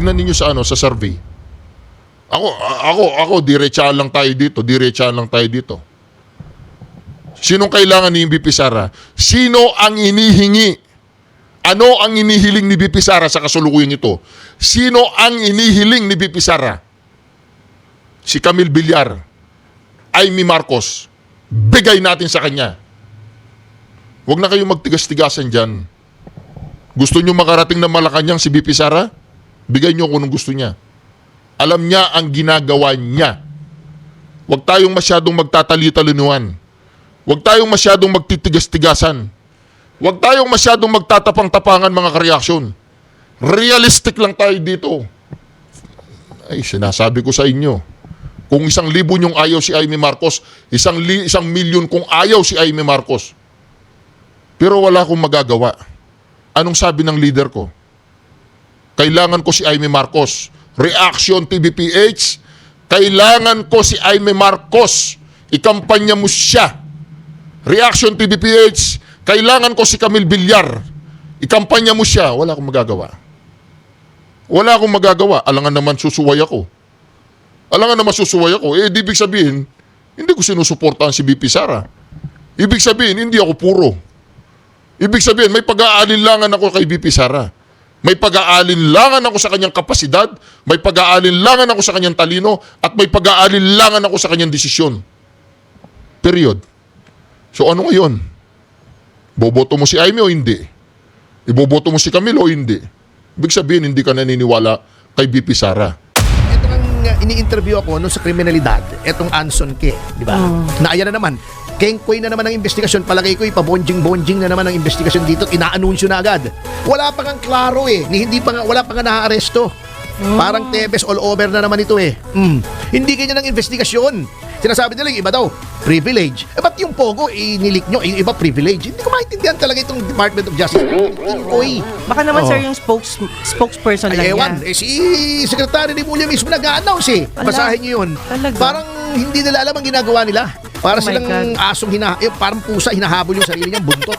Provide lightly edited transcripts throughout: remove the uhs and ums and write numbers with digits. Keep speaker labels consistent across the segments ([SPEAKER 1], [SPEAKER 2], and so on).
[SPEAKER 1] tignan ninyo sa sa survey. Ako, diretsahan lang tayo dito. Sinong kailangan ni BP Sara? Sino ang inihingi? Ano ang inihiling ni BP Sara sa kasulukuyang ito? Sino ang inihiling ni BP Sara? Si Camille Villar, Amy Marcos. Bigay natin sa kanya. Huwag na kayong magtigas-tigasan dyan. Gusto nyo makarating na Malacanang si BP Sara? Bigay nyo kung anong gusto niya. Alam niya ang ginagawa niya. Huwag tayong masyadong magtatali-talinuan. Huwag tayong masyadong magtitigas-tigasan. Huwag tayong masyadong magtatapang-tapangan mga kareaksyon. Realistic lang tayo dito. Ay, sinasabi ko sa inyo. Kung 1,000 nyong ayaw si Amy Marcos, 1,000,000 kung ayaw si Amy Marcos. Pero wala akong magagawa. Anong sabi ng leader ko? Kailangan ko si Amy Marcos. Reaction TVPH, kailangan ko si Amy Marcos. Ikampanya mo siya. Reaction TVPH, kailangan ko si Camille Villar. Ikampanya mo siya. Wala akong magagawa. Alangan naman susuway ako. Di ibig sabihin, hindi ko sinusuportahan si BP Sara. Ibig sabihin, hindi ako puro. Ibig sabihin, may pag-aalinlangan ako kay BP Sara. May pag-aalinlangan ako sa kanyang kapasidad, may pag-aalinlangan ako sa kanyang talino, at may pag-aalinlangan ako sa kanyang desisyon. Period. So ano ngayon? Boboto mo si Amy o hindi? Iboboto mo si Camille o hindi? Ibig sabihin, hindi ka naniniwala kay BP Sara.
[SPEAKER 2] Ito ang ini-interview ako no, sa kriminalidad. Etong Anson K. Di ba? Na ayan na naman. Kengkoy na naman ang investigasyon. Palagay ko, ipabonjing-bonjing na naman ang investigasyon dito. Inaanunsyo na agad. Wala pa nga klaro eh. Wala pa nga naaaresto. Parang Tebes all over na naman ito eh. Hindi ganyan ang investigasyon. Sinasabi nila yung iba daw, privilege. Ba't yung Pogo, inilik nyo, yung iba privilege? Hindi ko maintindihan talaga itong Department of Justice. Kengkoy.
[SPEAKER 3] Baka naman sir yung spokesperson lang
[SPEAKER 2] Ewan,
[SPEAKER 3] yan.
[SPEAKER 2] si Secretary de Mulya mismo nag-a-announce eh. Basahin nyo yun.
[SPEAKER 3] Talaga?
[SPEAKER 2] Parang hindi nila alam ang ginagawa nila. Para
[SPEAKER 3] Oh my
[SPEAKER 2] silang
[SPEAKER 3] God.
[SPEAKER 2] asong parang pusa hinahabol yung sarili niyang buntot.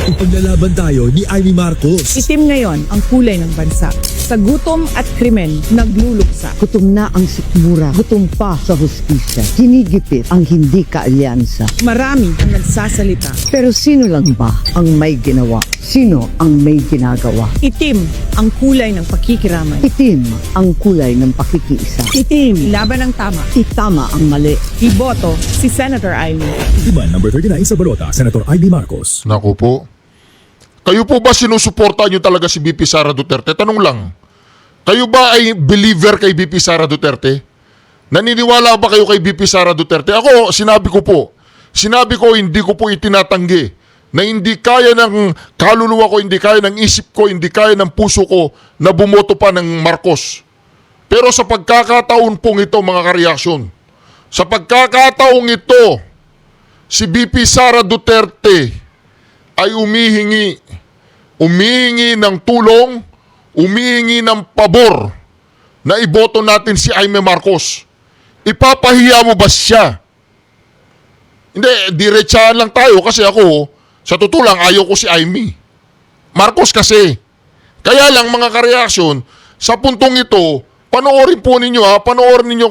[SPEAKER 4] Ipaglalaban tayo ni Amy Marcos.
[SPEAKER 5] Itim ngayon ang kulay ng bansa. Sa gutom at krimen, nagluluksa.
[SPEAKER 6] Gutom na ang sikmura, gutom pa sa hustisya. Hinigipit ang hindi kaalyansa.
[SPEAKER 5] Marami ang nagsasalita.
[SPEAKER 6] Pero sino lang ba ang may ginawa? Sino ang may ginagawa?
[SPEAKER 5] Itim ang kulay ng pakikiramay.
[SPEAKER 6] Itim ang kulay ng pakikiisa.
[SPEAKER 5] Itim, laban ng tama.
[SPEAKER 6] Itama ang mali.
[SPEAKER 5] Iboto si Senator Amy.
[SPEAKER 4] Iban number 39 sa balota, Senator Amy Marcos.
[SPEAKER 1] Naku po. Kayo po ba sinusuporta nyo talaga si BP Sara Duterte? Tanong lang. Kayo ba ay believer kay BP Sara Duterte? Naniniwala ba kayo kay BP Sara Duterte? Ako, sinabi ko, hindi ko po itinatanggi na hindi kaya ng kaluluwa ko, hindi kaya ng isip ko, hindi kaya ng puso ko na bumoto pa ng Marcos. Pero sa pagkakataon pong ito, mga kareaksyon, sa pagkakataong ito, si BP Sara Duterte ay umihingi ng tulong, umihingi ng pabor na iboto natin si Amy Marcos. Ipapahiya mo ba siya? Hindi, diretsahan lang tayo kasi ako, sa totoo lang, ayaw ko si Amy Marcos kasi. Kaya lang mga kareaksyon, sa puntong ito, panoorin po ninyo panoorin ninyo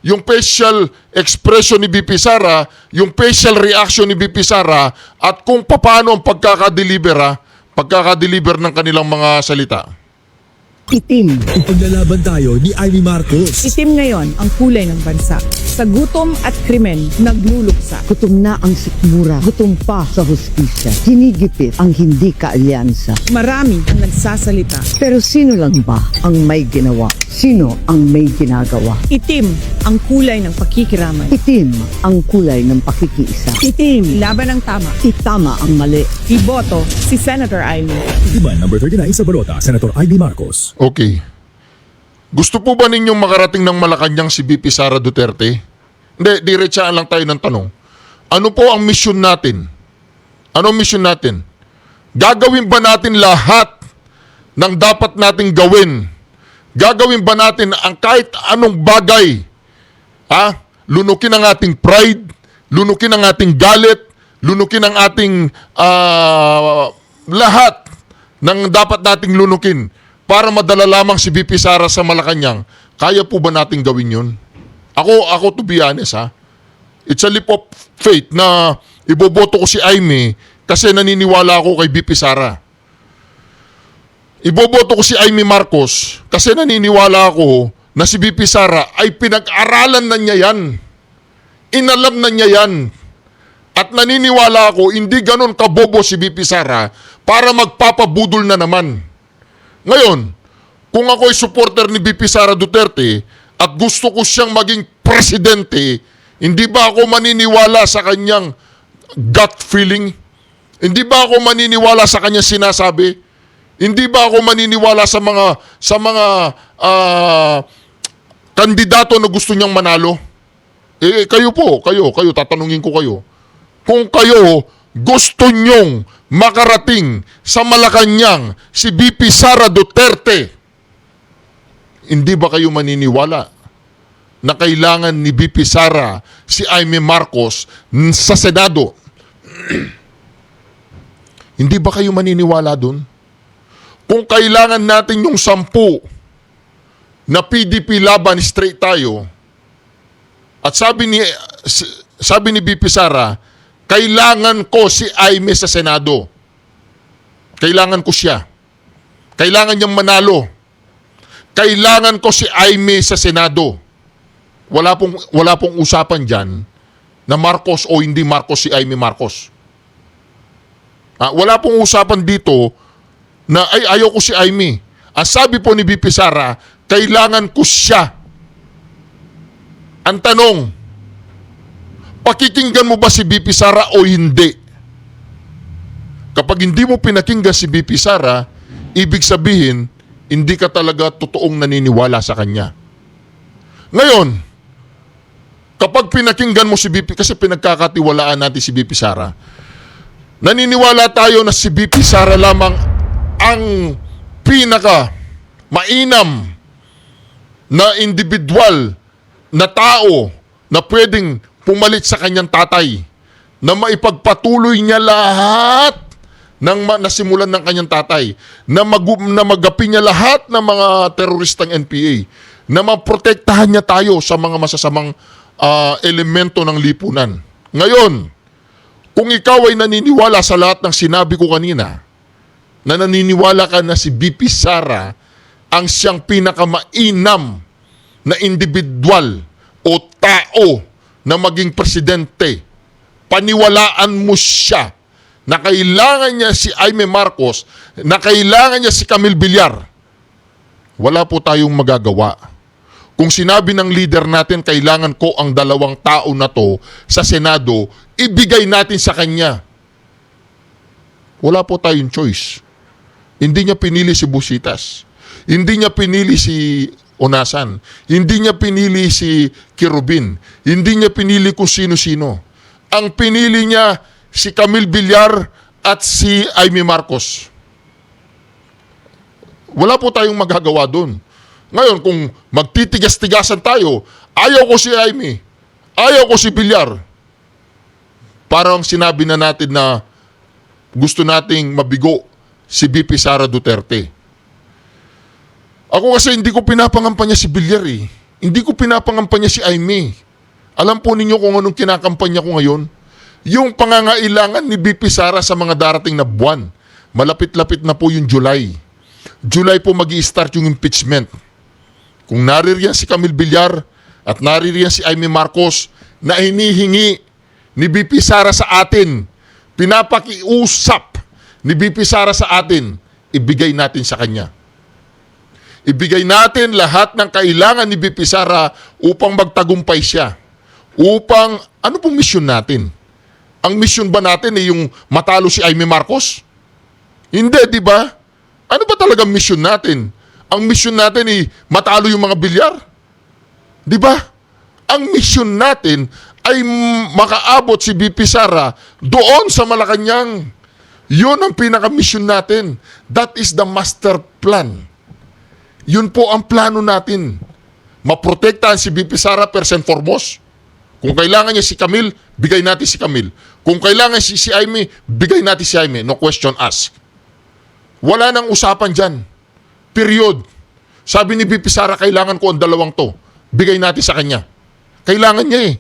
[SPEAKER 1] yung facial expression ni BP Sara, yung facial reaction ni BP Sara, at kung paano ang pagkakadeliver ng kanilang mga salita.
[SPEAKER 6] Itim.
[SPEAKER 4] Ipaglalaban tayo ni Amy Marcos.
[SPEAKER 5] Itim ngayon ang kulay ng bansa. Sa gutom at krimen, nagluluksa.
[SPEAKER 6] Gutom na ang sikmura, gutom pa sa hustisya. Hinigipit ang hindi kaalyansa.
[SPEAKER 5] Marami ang nagsasalita.
[SPEAKER 6] Pero sino lang ba ang may ginawa? Sino ang may ginagawa?
[SPEAKER 5] Itim ang kulay ng pakikiramay.
[SPEAKER 6] Itim ang kulay ng pakikiisa.
[SPEAKER 5] Itim, laban ng tama.
[SPEAKER 6] Itama ang mali.
[SPEAKER 5] Iboto si Senator Amy.
[SPEAKER 4] Iban number 39 sa balota, Senator Amy Marcos.
[SPEAKER 1] Okay. Gusto po ba ninyong makarating ng Malacanang si BP Sara Duterte? Hindi, diretsaan lang tayo ng tanong. Ano po ang mission natin? Ano ang mission natin? Gagawin ba natin lahat ng dapat nating gawin? Gagawin ba natin ang kahit anong bagay? Lunukin ang ating pride, lunukin ang ating galit, lunukin ang ating lahat ng dapat nating lunukin para madala lamang si VP Sara sa Malacanang, kaya po ba nating gawin yun? Ako to be honest ha, it's a leap of faith na iboboto ko si Aimee kasi naniniwala ako kay VP Sara. Iboboto ko si Aimee Marcos kasi naniniwala ako na si VP Sara ay pinag-aralan na niya yan. Inalam na niya yan. At naniniwala ako, hindi ganun kabobo si VP Sara para magpapabudol na naman. Ngayon, kung ako ay supporter ni VP Sara Duterte at gusto ko siyang maging presidente, hindi ba ako maniniwala sa kanyang gut feeling? Hindi ba ako maniniwala sa kanyang sinasabi? Hindi ba ako maniniwala sa mga kandidato na gusto niyang manalo? Kayo tatanungin ko kayo. Kung kayo gusto nyong makarating sa Malacanang si VP Sara Duterte, hindi ba kayo maniniwala na kailangan ni VP Sara si Aimee Marcos sa Senado? Hindi ba kayo maniniwala dun? Kung kailangan natin yung 10 na PDP laban, straight tayo, at sabi ni VP Sara, kailangan ko si Aimee sa Senado. Kailangan ko siya. Kailangan niyang manalo. Kailangan ko si Aimee sa Senado. Wala pong usapan dyan na Marcos o hindi Marcos si Aimee Marcos. Wala pong usapan dito na ayaw ko si Aimee. Ang sabi po ni VP Sara, kailangan ko siya. Ang tanong, pakikinggan mo ba si VP Sara o hindi? Kapag hindi mo pinakinggan si VP Sara, ibig sabihin, hindi ka talaga totoong naniniwala sa kanya. Ngayon, kapag pinakinggan mo si VP, kasi pinagkakatiwalaan natin si VP Sara, naniniwala tayo na si VP Sara lamang ang pinaka mainam na individual na tao na pwedeng pumalit sa kanyang tatay, na maipagpatuloy niya lahat ng nasimulan ng kanyang tatay, na magapi niya lahat ng mga teroristang NPA, na maprotektahan niya tayo sa mga masasamang elemento ng lipunan. Ngayon, kung ikaw ay naniniwala sa lahat ng sinabi ko kanina, na naniniwala ka na si VP Sara ang siyang pinakamainam na individual o tao na maging presidente, paniwalaan mo siya na kailangan niya si Aimee Marcos, na kailangan niya si Camille Villar, wala po tayong magagawa. Kung sinabi ng leader natin, kailangan ko ang 2 tao na to sa Senado, ibigay natin sa kanya. Wala po tayong choice. Hindi niya pinili si Busitas. Hindi niya pinili si Onasan. Hindi niya pinili si Kirubin. Hindi niya pinili kung sino-sino. Ang pinili niya si Camille Villar at si Aimee Marcos. Wala po tayong magagawa doon. Ngayon, kung magtitigas-tigasan tayo, ayaw ko si Aimee, ayaw ko si Villar. Parang sinabi na natin na gusto nating mabigo si VP Sara Duterte. Ako kasi hindi ko pinapangampanya si Villar eh. Hindi ko pinapangampanya si Aimee. Alam po ninyo kung anong kinakampanya ko ngayon? Yung pangangailangan ni VP Sara sa mga darating na buwan. Malapit-lapit na po yung July. July po mag-i-start yung impeachment. Kung naririyan si Camille Villar at naririyan si Aimee Marcos na hinihingi ni VP Sara sa atin, pinapakiusap ni VP Sara sa atin, ibigay natin sa kanya. Ibigay natin lahat ng kailangan ni VP Sara upang magtagumpay siya. Upang, ano pong mission natin? Ang mission ba natin ay yung matalo si Aimee Marcos? Hindi, di ba? Ano ba talaga mission natin? Ang mission natin ay matalo yung mga Villar? Di ba? Ang mission natin ay makaabot si VP Sara doon sa Malacanang. Yun ang pinaka-mission natin. That is the master plan. Yun po ang plano natin. Maprotektahan si VP Sara first and foremost. Kung kailangan niya si Camille, bigay natin si Camille. Kung kailangan si Aimee, bigay natin si Aimee. No question asked. Wala nang usapan dyan. Period. Sabi ni VP Sara, kailangan ko ang dalawang to. Bigay natin sa kanya. Kailangan niya eh.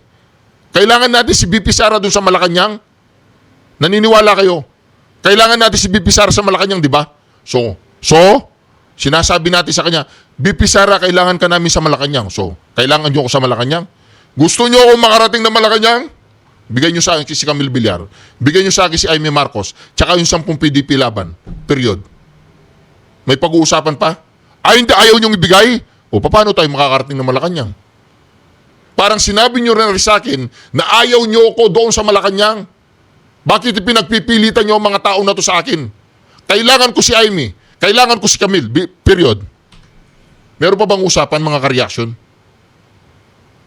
[SPEAKER 1] Kailangan natin si VP Sara dun sa Malacanang. Naniniwala kayo? Kailangan natin si VP Sara sa Malacanang, di ba? So, sinasabi natin sa kanya, VP Sara, kailangan ka namin sa Malacanang. So, kailangan nyo ako sa Malacanang? Gusto nyo ako makarating na Malacanang? Bigay nyo sa akin si Camille Villar. Bigay nyo sa akin si Aimee Marcos. Tsaka yung 10 PDP laban. Period. May pag-uusapan pa? Ay, hindi, ayaw nyong ibigay? O, paano tayo makakarating na Malacanang? Parang sinabi nyo rin sa akin na ayaw nyo ako doon sa Malacanang. Bakit pinagpipilitan nyo ang mga tao na to sa akin? Kailangan ko si Aimee. Kailangan ko si Camille. Period. Meron pa bang usapan mga ka-reaction?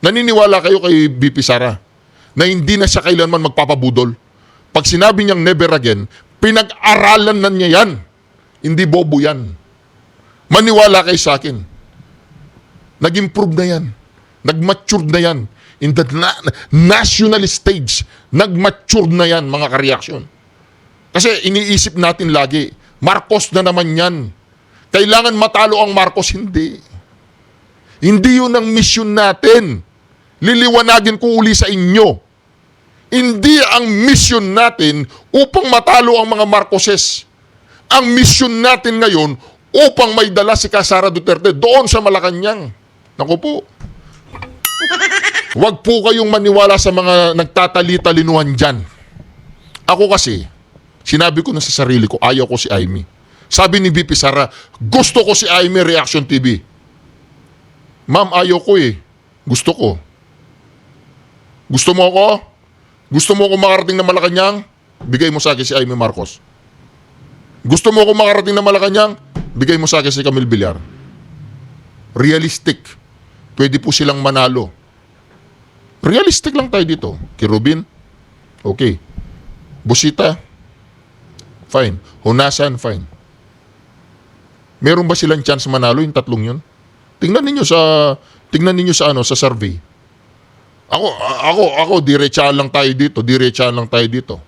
[SPEAKER 1] Naniniwala kayo kay VP Sara na hindi na siya kailanman magpapabudol? Pag sinabi niyang never again, pinag-aralan na niya yan. Hindi bobo yan. Maniwala kayo sa akin. Nag-improve na yan. Nag-mature na yan. In the national stage, nag-mature na yan, mga ka-reaction. Kasi iniisip natin lagi, Marcos na naman yan. Kailangan matalo ang Marcos. Hindi. Hindi yun ang mission natin. Liliwanagin ko uli sa inyo. Hindi ang mission natin upang matalo ang mga Marcoses. Ang mission natin ngayon upang may dala si Sara Duterte doon sa Malacanang. Naku po. Huwag po kayong maniwala sa mga nagtatali-talinuhan dyan. Ako kasi, sinabi ko na sa sarili ko, ayaw ko si Aimee. Sabi ni VP Sara, gusto ko si Aimee Reaction TV. Ma'am, ayaw ko eh. Gusto ko. Gusto mo ako? Gusto mo ako makarating na Malacanang? Bigay mo sa akin si Aimee Marcos. Gusto mo ako makarating na Malacanang? Bigay mo sa akin si Camille Villar. Realistic. Pwede po silang manalo. Realistic lang tayo dito. Kirubin, okay. Busita, fine. Hunasan, fine. Meron ba silang chance manalo yung tatlong yun? Tingnan ninyo sa survey. Ako diretsahan lang tayo dito.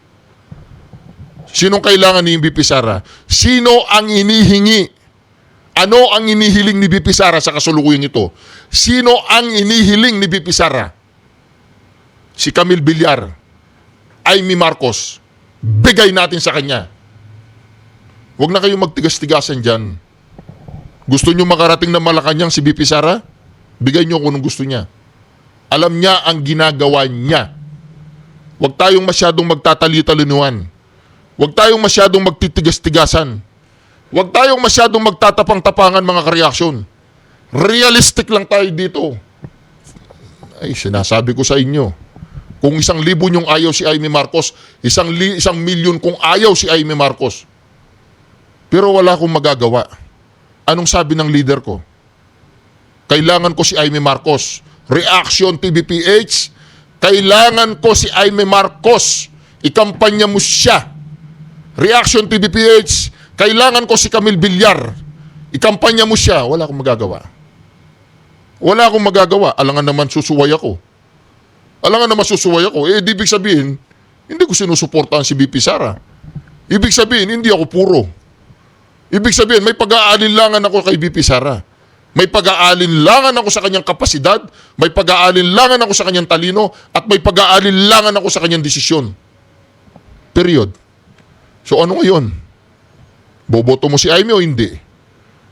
[SPEAKER 1] Sinong kailangan ni VP Sara? Sino ang inihingi? Ano ang inihiling ni VP Sara sa kasalukuyan ito? Sino ang inihiling ni VP Sara? Si Camille Villar, Aimee Marcos, bigay natin sa kanya. Huwag na kayong magtigas-tigasan dyan. Gusto nyo makarating na Malacanang si VP Sara? Bigay nyo kung anong gusto niya. Alam niya ang ginagawa niya. Huwag tayong masyadong magtatali-talinuhan. Huwag tayong masyadong magtitigas-tigasan. Huwag tayong masyadong magtatapang-tapangan mga ka-reaction. Realistic lang tayo dito. Ay, sinasabi ko sa inyo. Kung 1,000 nyong ayaw si Aimee Marcos, 1 milyon kung ayaw si Aimee Marcos. Pero wala akong magagawa. Anong sabi ng leader ko? Kailangan ko si Aimee Marcos. Reaction TVPH, kailangan ko si Aimee Marcos. Ikampanya mo siya. Reaction TVPH, kailangan ko si Camille Villar. Ikampanya mo siya. Wala akong magagawa. Alangan naman susuway ako. Di ibig sabihin, hindi ko sinusuportahan si VP Sara. Ibig sabihin, hindi ako puro. Ibig sabihin, may pag-aalinlangan ako kay VP Sara. May pag-aalinlangan ako sa kanyang kapasidad, may pag-aalinlangan ako sa kanyang talino, at may pag-aalinlangan ako sa kanyang desisyon. Period. So ano ngayon? Boboto mo si Aimee o hindi?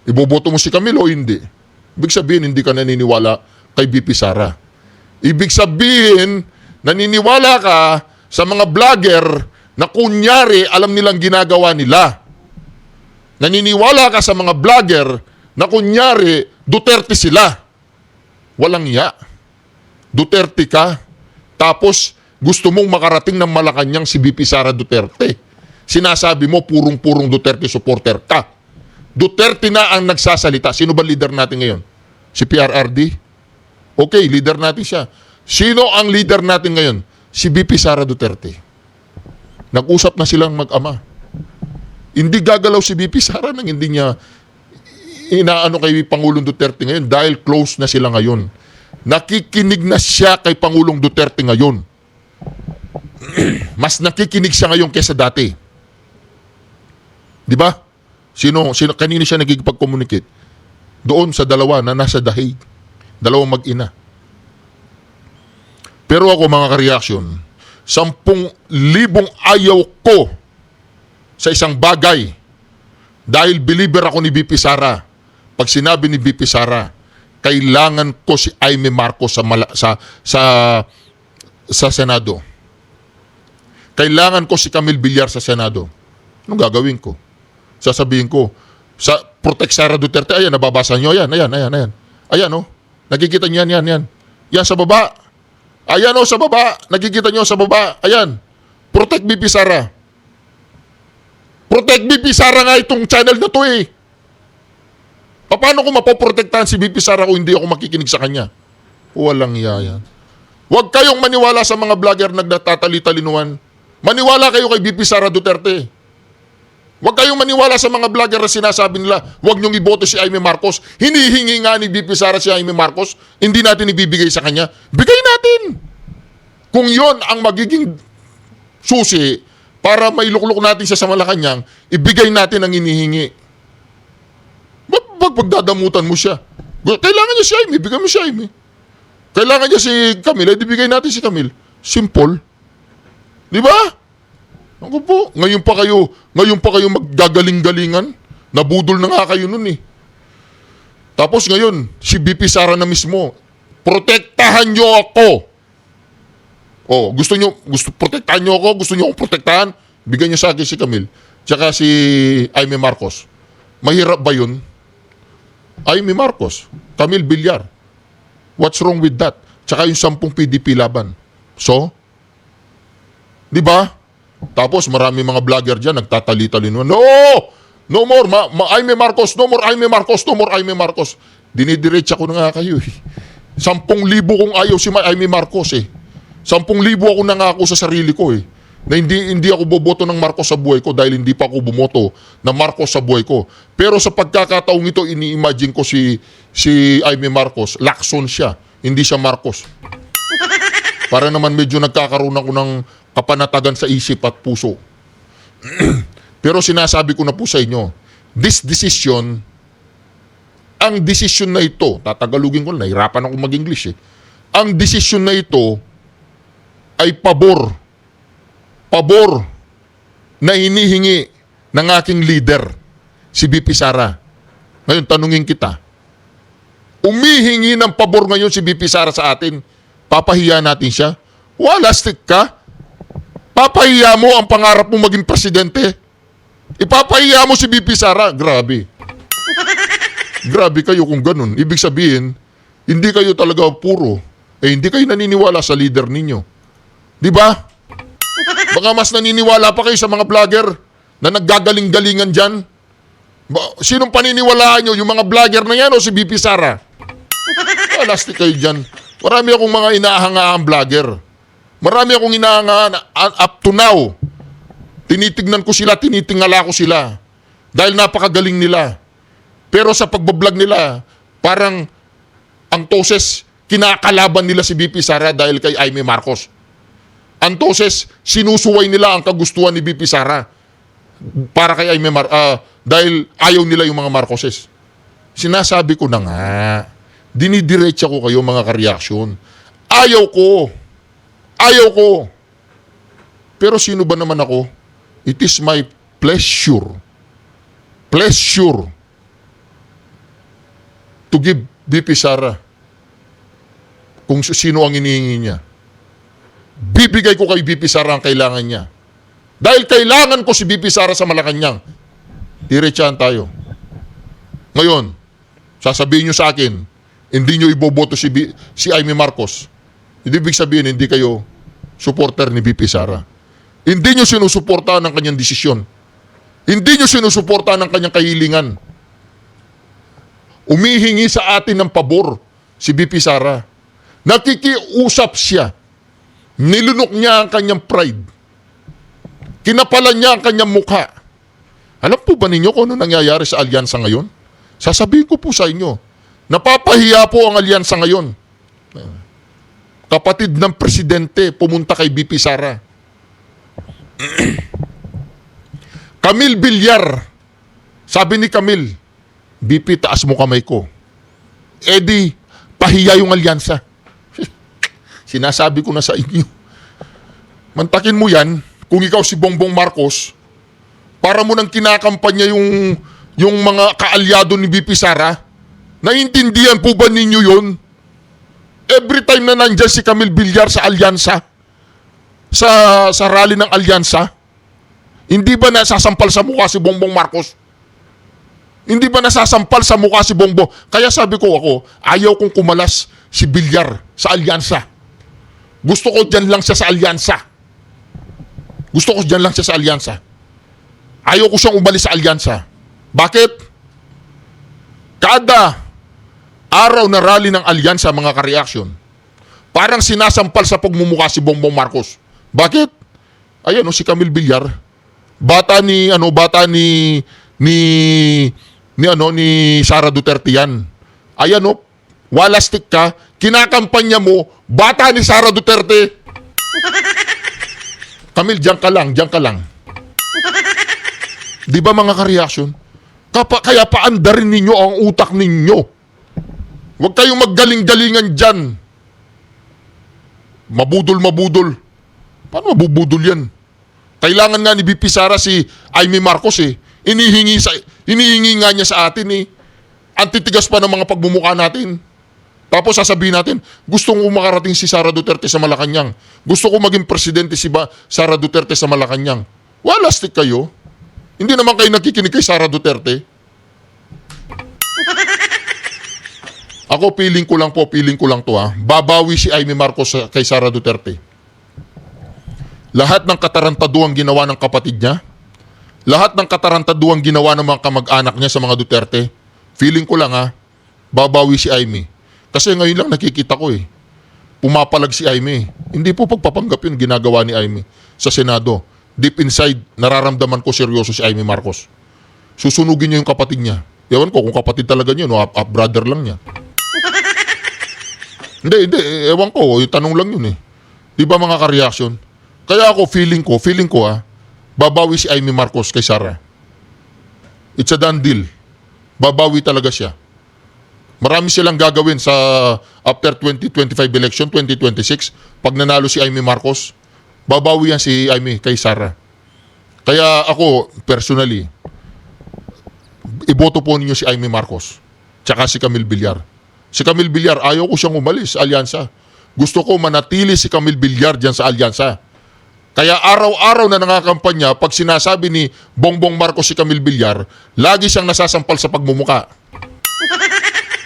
[SPEAKER 1] Iboboto mo si Camille o hindi? Ibig sabihin, hindi ka naniniwala kay VP Sara. Ibig sabihin, naniniwala ka sa mga vlogger na kunyari alam nilang ginagawa nila. Naniniwala ka sa mga vlogger na kunyari Duterte sila. Walang iya. Duterte ka. Tapos gusto mong makarating ng Malacanang si VP Sara Duterte. Sinasabi mo purong-purong Duterte supporter ka. Duterte na ang nagsasalita. Sino ba leader natin ngayon? Si PRRD? Okay, leader natin siya. Sino ang leader natin ngayon? Si VP Sara Duterte. Nag-usap na silang mag-ama. Hindi gagalaw si VP Sara nang hindi niya inaano kay Pangulong Duterte ngayon dahil close na sila ngayon. Nakikinig na siya kay Pangulong Duterte ngayon. Mas nakikinig siya ngayon kaysa dati. Di ba? Kanino siya nagkikipag-communicate? doon sa dalawa na nasa The Hague. Dalawang mag-ina. Pero ako mga ka-reaction, 10,000 ayaw ko sa isang bagay dahil believer ako ni BP Sara. Pag sinabi ni BP Sara, kailangan ko si Aimee Marcos sa Senado. Kailangan ko si Camille Villar sa Senado. Anong gagawin ko? Sasabihin ko, sa Protect Sara Duterte, ayan, nababasa nyo, ayan. Ayan, oh. Nakikita nyo yan. Yan sa baba. Ayan, oh, sa baba. Nakikita nyo sa baba. Ayan. Protect BP Sara. Protect BP Sara nga itong channel na to eh. Paano ko mapoprotektahan si BP Sara kung hindi ako makikinig sa kanya? Walang yan. Huwag kayong maniwala sa mga vlogger na nagtatali-talinuan. Maniwala kayo kay BP Sara Duterte. Huwag kayong maniwala sa mga vlogger na sinasabi nila, huwag niyong iboto si Aimee Marcos. Hinihingi nga ni BP Sara si Aimee Marcos, hindi natin ibibigay sa kanya. Bigay natin! Kung yon ang magiging susi para mailuklok natin siya sa Malacanang, ibigay natin ang hinihingi. Ba't pagdadamutan mo siya? Kailangan niya si Aimee, bigay mo si Aimee. Kailangan niya si Camille, ibigay natin si Camille. Simple. Di ba? Ako po, ngayon pa kayo maggagaling-galingan. Nabudol na nga kayo nun eh. Tapos ngayon, si BP Sara na mismo, protektahan nyo ako. Gusto protektahan nyo ako, gusto nyo akong protektahan, bigyan nyo sa akin si Camille. Tsaka si Aimee Marcos. Mahirap ba yun? Aimee Marcos, Camille Villar. What's wrong with that? Tsaka yung 10 PDP laban. So, di ba? Tapos marami mga vlogger dyan nagtatali-talinuan. No more Aimee Marcos, no more Aimee Marcos, no more Aimee Marcos. Dinidiretsa ko na nga kayo eh. 10,000 kong ayaw si Aimee Marcos eh. 10,000 ako nangako sa sarili ko eh. Na hindi ako boboto ng Marcos sa buhay ko dahil hindi pa ako bumoto ng Marcos sa buhay ko. Pero sa pagkakataong ito, ini-imagine ko si Aimee Marcos, Lacson siya, hindi siya Marcos. Para naman medyo nagkakaroon ako ng kapanatagan sa isip at puso. Pero sinasabi ko na po sa inyo, ang desisyon na ito, tatagalugin ko, nahirapan ako mag-English eh. Ang desisyon na ito ay pabor na hinihingi ng aking leader, si BP Sara. Ngayon, tanungin kita, umihingi ng pabor ngayon si BP Sara sa atin, papahiya natin siya? Wala, stick ka. Papahiya mo ang pangarap mo maging presidente. Ipapahiya mo si BP Sara. Grabe. Grabe kayo kung ganun. Ibig sabihin, hindi kayo talaga puro. Hindi kayo naniniwala sa leader ninyo. Di ba? Baka mas naniniwala pa kayo sa mga vlogger na naggagaling-galingan dyan. Sinong paniniwalaan nyo? Yung mga vlogger na yan o si BP Sara? Elastic kayo dyan. Marami akong mga inaahang vlogger. Marami akong inahangaan up to now. Tinitignan ko sila, tinitingala ko sila. Dahil napakagaling nila. Pero sa pagbablog nila, parang ang toses, kinakalaban nila si BP Sara dahil kay Aimee Marcos. Ang toses, sinusuway nila ang kagustuhan ni BP Sara para kay Aimee dahil ayaw nila yung mga Marcoses. Sinasabi ko na nga, dinidiretsa ko kayo mga ka-reaction. Ayaw ko. Pero sino ba naman ako? It is my pleasure to give BP Sara kung sino ang inihingi niya. Bibigay ko kay BP Sara ang kailangan niya. Dahil kailangan ko si BP Sara sa Malacanang. Diretsahan tayo. Ngayon, sasabihin nyo sa akin, hindi nyo iboboto si Aimee Marcos. Hindi ibig sabihin, hindi kayo supporter ni BP Sara. Hindi nyo sinusuportahan ang kanyang desisyon. Hindi nyo sinusuportahan ang kanyang kahilingan. Umihingi sa atin ng pabor si BP Sara. Nakikiusap siya. Nilunok niya ang kanyang pride. Kinapalan niya ang kanyang mukha. Alam po ba ninyo kung ano nangyayari sa alyansa ngayon? Sasabihin ko po sa inyo, napapahiya po ang alyansa ngayon. Kapatid ng presidente pumunta kay BP Sara. Camille Villar. Sabi ni Camille, BP, taas mo kamay ko. edi pahiya yung alyansa. Sinasabi ko na sa inyo. Mantakin mo yan, kung ikaw si Bongbong Marcos, para mo nang kinakampanya yung mga kaalyado ni VP Sara. Naiintindihan po ba ninyo yun? Every time na nandyan si Camille Villar sa alyansa, sa rally ng alyansa, hindi ba nasasampal sa mukha si Bongbong Marcos? Hindi ba nasasampal sa mukha si Bongbong? Kaya sabi ko ayaw kong kumalas si Villar sa alyansa. Gusto ko dyan lang siya sa alyansa. Ayaw ko siyang umalis sa alyansa. Bakit? Kada araw na rally ng alyansa, mga ka-reaction, parang sinasampal sa pagmumukha si Bongbong Marcos. Bakit? Ayan si Camille Villar. Bata ni Sara Duterte yan. Ayan walastik ka, kinakampanya mo, bata ni Sara Duterte. Camille, diyan ka lang. Di ba mga ka-reaction? Kaya paandarin ninyo ang utak ninyo. Huwag kayong maggaling-galingan dyan. Mabudol. Paano mabubudol yan? Kailangan nga ni VP Sara si Amy Marcos Inihingi nga niya sa atin Antitigas pa ng mga pagmumukha natin. Tapos sasabihin natin, gusto ko makarating si Sara Duterte sa Malacanang. Gusto ko maging presidente si Sara Duterte sa Malacanang. Walastik kayo. Hindi naman kayo nakikinig kay Sara Duterte. Ako, feeling ko lang to Babawi si Amy Marcos kay Sara Duterte. Lahat ng katarantaduang ginawa ng kapatid niya, lahat ng katarantaduang ginawa ng mga kamag-anak niya sa mga Duterte, feeling ko lang babawi si Amy. Kasi ngayon lang nakikita ko pumapalag si Amy. Hindi po pagpapanggap yun ginagawa ni Amy sa Senado. Deep inside, nararamdaman ko seryoso si Amy Marcos. Susunugin niya yung kapatid niya. Ewan ko kung kapatid talaga niya, half brother lang niya. Hindi, ewan ko, tanong lang yun Di ba mga ka-reaction? Kaya ako, feeling ko babawi si Amy Marcos kay Sara. It's a done deal. Babawi talaga siya. Marami silang gagawin sa after 2025 election, 2026, pag nanalo si Amy Marcos, babawi yan si Amy kay Sara. Kaya ako, personally, iboto po ninyo si Amy Marcos, tsaka si Camille Villar. Si Camille Villar, ayaw ko siyang umalis sa alyansa. Gusto ko manatili si Camille Villar dyan sa alyansa. Kaya araw-araw na nangakampanya, pag sinasabi ni Bongbong Marcos si Camille Villar, lagi siyang nasasampal sa pagmumuka.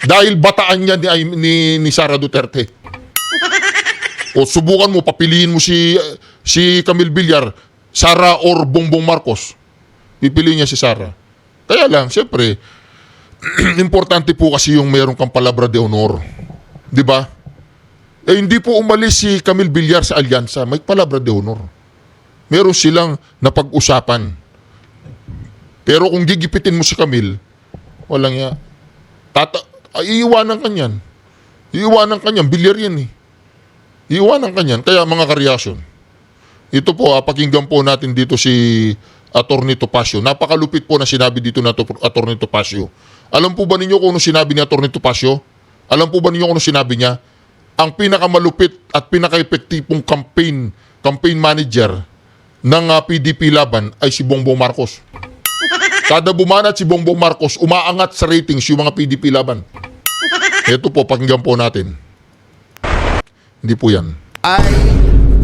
[SPEAKER 1] Dahil bataan niya ni Sara Duterte. O subukan mo, papiliin mo si Camille Villar, Sara or Bongbong Marcos. Pipiliin niya si Sara. Kaya lang, siyempre, importante po kasi yung mayroong kang palabra de honor. Di ba? Hindi po umalis si Camille Villar sa alyansa. May palabra de honor. Meron silang napag-usapan. Pero kung gigipitin mo si Camille, walang ya. Iiwanan ka niyan. Villar yan Iiwanan ka niyan. Kaya mga kareaksyon, ito po, pakinggan po natin dito si Atty. Topacio. Napakalupit po na sinabi dito na Atty. Topacio. Alam po ba ninyo kung ano sinabi ni Atty. Topacio? Alam po ba ninyo kung ano sinabi niya? Ang pinakamalupit at pinaka-epektibong campaign manager ng PDP laban ay si Bongbong Marcos. Kada bumanat si Bongbong Marcos, umaangat sa ratings yung mga PDP laban. Ito po, pakinggan po natin. Hindi po yan.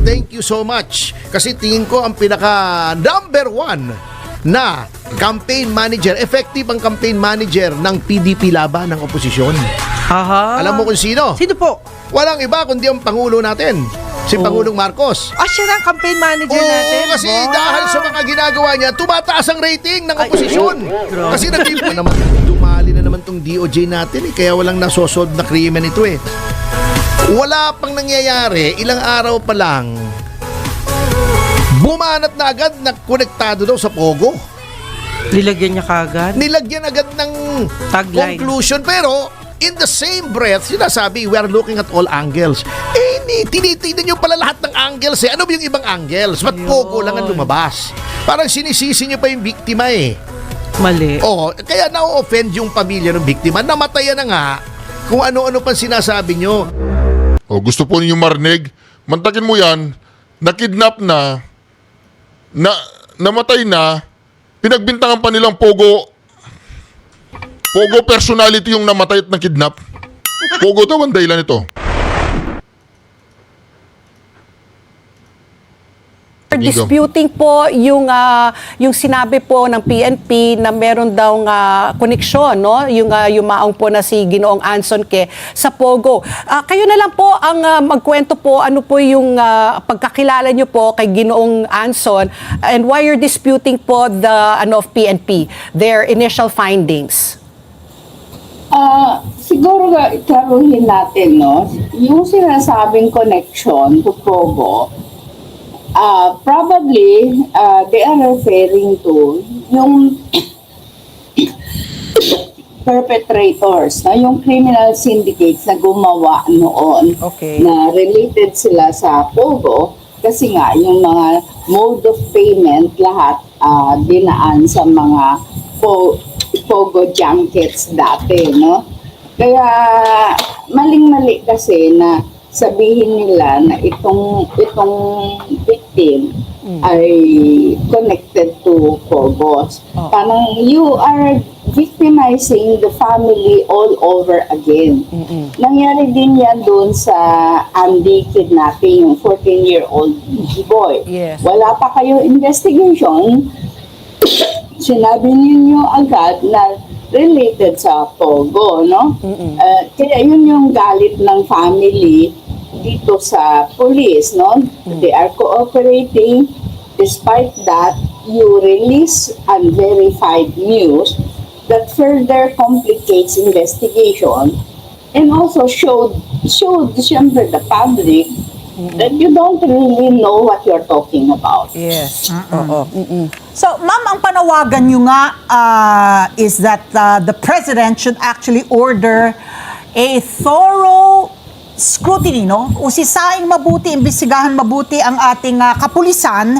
[SPEAKER 2] Thank you so much. Kasi tingin ko ang pinaka number 1 na campaign manager, effective ang campaign manager ng PDP laban ng oposisyon.
[SPEAKER 3] Aha.
[SPEAKER 2] Alam mo kung sino?
[SPEAKER 3] Sino po?
[SPEAKER 2] Walang iba kundi ang Pangulo natin, si Pangulong Marcos.
[SPEAKER 3] Siya na ang campaign manager natin.
[SPEAKER 2] Kasi dahil sa mga ginagawa niya, tumataas ang rating ng oposisyon. Kasi dumali na naman tong DOJ natin kaya walang nasosolve na krimen ito Wala pang nangyayari, ilang araw pa lang, bumanat na agad na konektado daw sa Pogo.
[SPEAKER 3] Nilagyan niya kagad.
[SPEAKER 2] Nilagyan agad ng
[SPEAKER 3] Tagline.
[SPEAKER 2] conclusion, pero in the same breath, sinasabi, we are looking at all angles. Tinitignan nyo pala lahat ng angles Ano ba yung ibang angles? Ba't Pogo lang ang lumabas? Parang sinisisi nyo pa yung biktima
[SPEAKER 3] Mali.
[SPEAKER 2] Kaya na-offend yung pamilya ng biktima. Namatay na nga. kung ano-ano pa sinasabi nyo.
[SPEAKER 1] O gusto po ninyong marinig, mantakin mo yan, nakidnap na, namatay na, pinagbintangan pa nilang Pogo personality yung namatay at nakidnap. Pogo daw ang dahilan nito.
[SPEAKER 7] Disputing po yung sinabi po ng PNP na meron daw koneksyon, no? Yung yumaong po na si Ginoong Anson Ke sa Pogo. Kayo na lang po ang magkwento po ano po yung pagkakilala nyo po kay Ginoong Anson and why you're disputing po the of PNP, their initial findings.
[SPEAKER 8] Siguro ikaruhin natin, no? Yung sinasabing connection to Pogo, probably they are referring to yung perpetrators, no? Yung criminal syndicates na gumawa noon
[SPEAKER 7] Okay.
[SPEAKER 8] na related sila sa Pogo kasi nga yung mga mode of payment lahat dinaan sa mga Pogo junkets dati, no? Kaya maling-mali kasi na sabihin nila na itong victim ay connected to Pogos. Parang you are victimizing the family all over again. Nangyari din yan doon sa Andy kidnapping, yung 14-year-old boy.
[SPEAKER 7] Yes.
[SPEAKER 8] Wala pa kayo investigation, sinabi ninyo agad na related sa Pogo, no? Kaya yun yung galit ng family dito sa police, no? They are cooperating. Despite that, you release unverified news that further complicates investigation and also showed siyempre the public that you don't really know what you're talking about.
[SPEAKER 7] Yes. Oo.
[SPEAKER 9] So, ma'am, ang panawagan nyo nga is that the president should actually order a thorough scrutiny, no? Usisaing mabuti, imbestigahan mabuti ang ating kapulisan.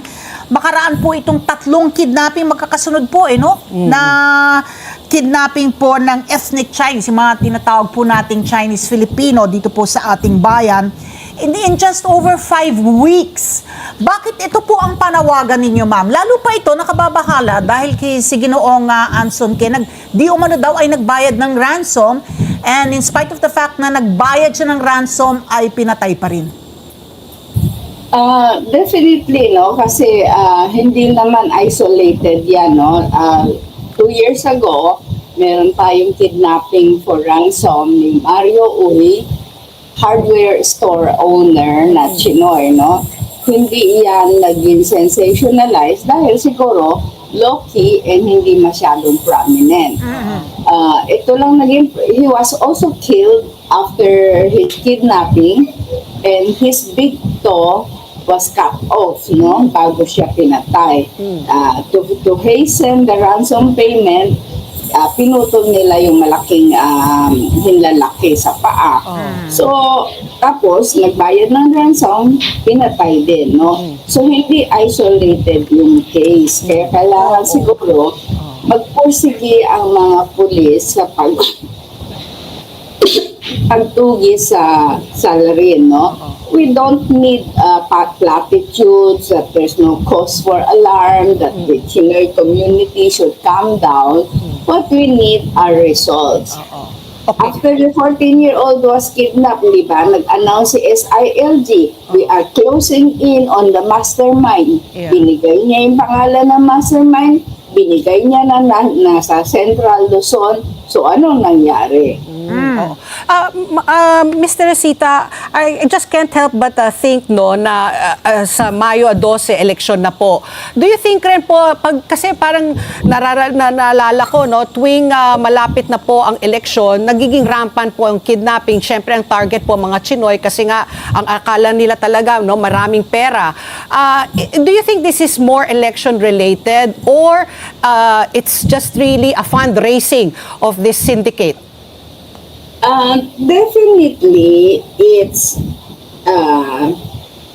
[SPEAKER 9] Makaraan po itong 3 kidnapping magkakasunod po, no? Na kidnapping po ng ethnic Chinese, yung mga tinatawag po nating Chinese-Filipino dito po sa ating bayan. In just over 5 weeks. Bakit ito po ang panawagan ninyo, ma'am? Lalo pa ito nakababahala dahil kay si Ginoong Anson Ke, di umano daw ay nagbayad ng ransom, and in spite of the fact na nagbayad siya ng ransom, ay pinatay pa rin.
[SPEAKER 8] Definitely, no? Kasi hindi naman isolated yan, no? 2 years ago, meron tayong kidnapping for ransom ni Mario Uy, hardware store owner na Chinoy, no? Hindi yan naging sensationalized dahil siguro low-key and hindi masyadong prominent. Ito lang naging, he was also killed after his kidnapping and his big toe was cut off, no? Bago siya pinatay. To hasten the ransom payment, pinutol nila yung malaking hinlalaki sa paa. So, tapos, nagbayad ng ransom, pinatay din, no? So, hindi isolated yung case. Kaya kailangan siguro magpursige ang mga pulis sa pagtugi sa salary, no? We don't need platitudes that there's no cause for alarm, that the Chinoy community should calm down. What we need are results. After the 14-year-old was kidnapped, di ba, nag-announce si SILG, we are closing in on the mastermind.
[SPEAKER 7] Yeah.
[SPEAKER 8] Binigay niya yung pangalan ng mastermind, binigay niya na nasa Central Luzon. So, anong nangyari?
[SPEAKER 7] Mr. Resita, I just can't help but think na sa Mayo 12 election na po. Do you think rin po kasi parang naalala ko tuwing malapit na po ang election, nagiging rampant po ang kidnapping. Syempre ang target po mga Chinoy kasi nga ang akala nila talaga maraming pera. Do you think this is more election related or it's just really a fundraising of this syndicate?
[SPEAKER 8] Definitely, it's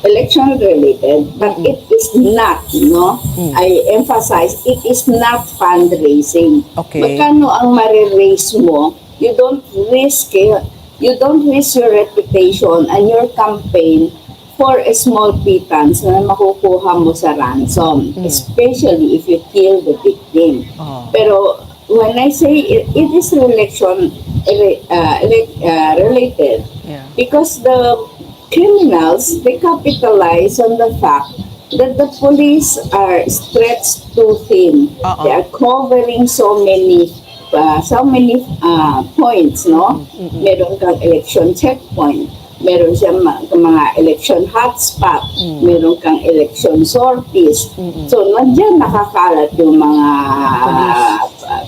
[SPEAKER 8] election related, but it is not, I emphasize, it is not fundraising.
[SPEAKER 7] Okay.
[SPEAKER 8] Magkano ang mariraise mo, you don't risk you don't risk your reputation and your campaign for a small pittance na makukuha mo sa ransom, especially if you kill the victim. Pero when I say it is related, because the criminals, they capitalize on the fact that the police are stretched too thin. They are covering so many points, no? Meron kang election checkpoint, meron siyang mga election hotspot, meron kang election sorties. So, nandiyan nakakalat yung mga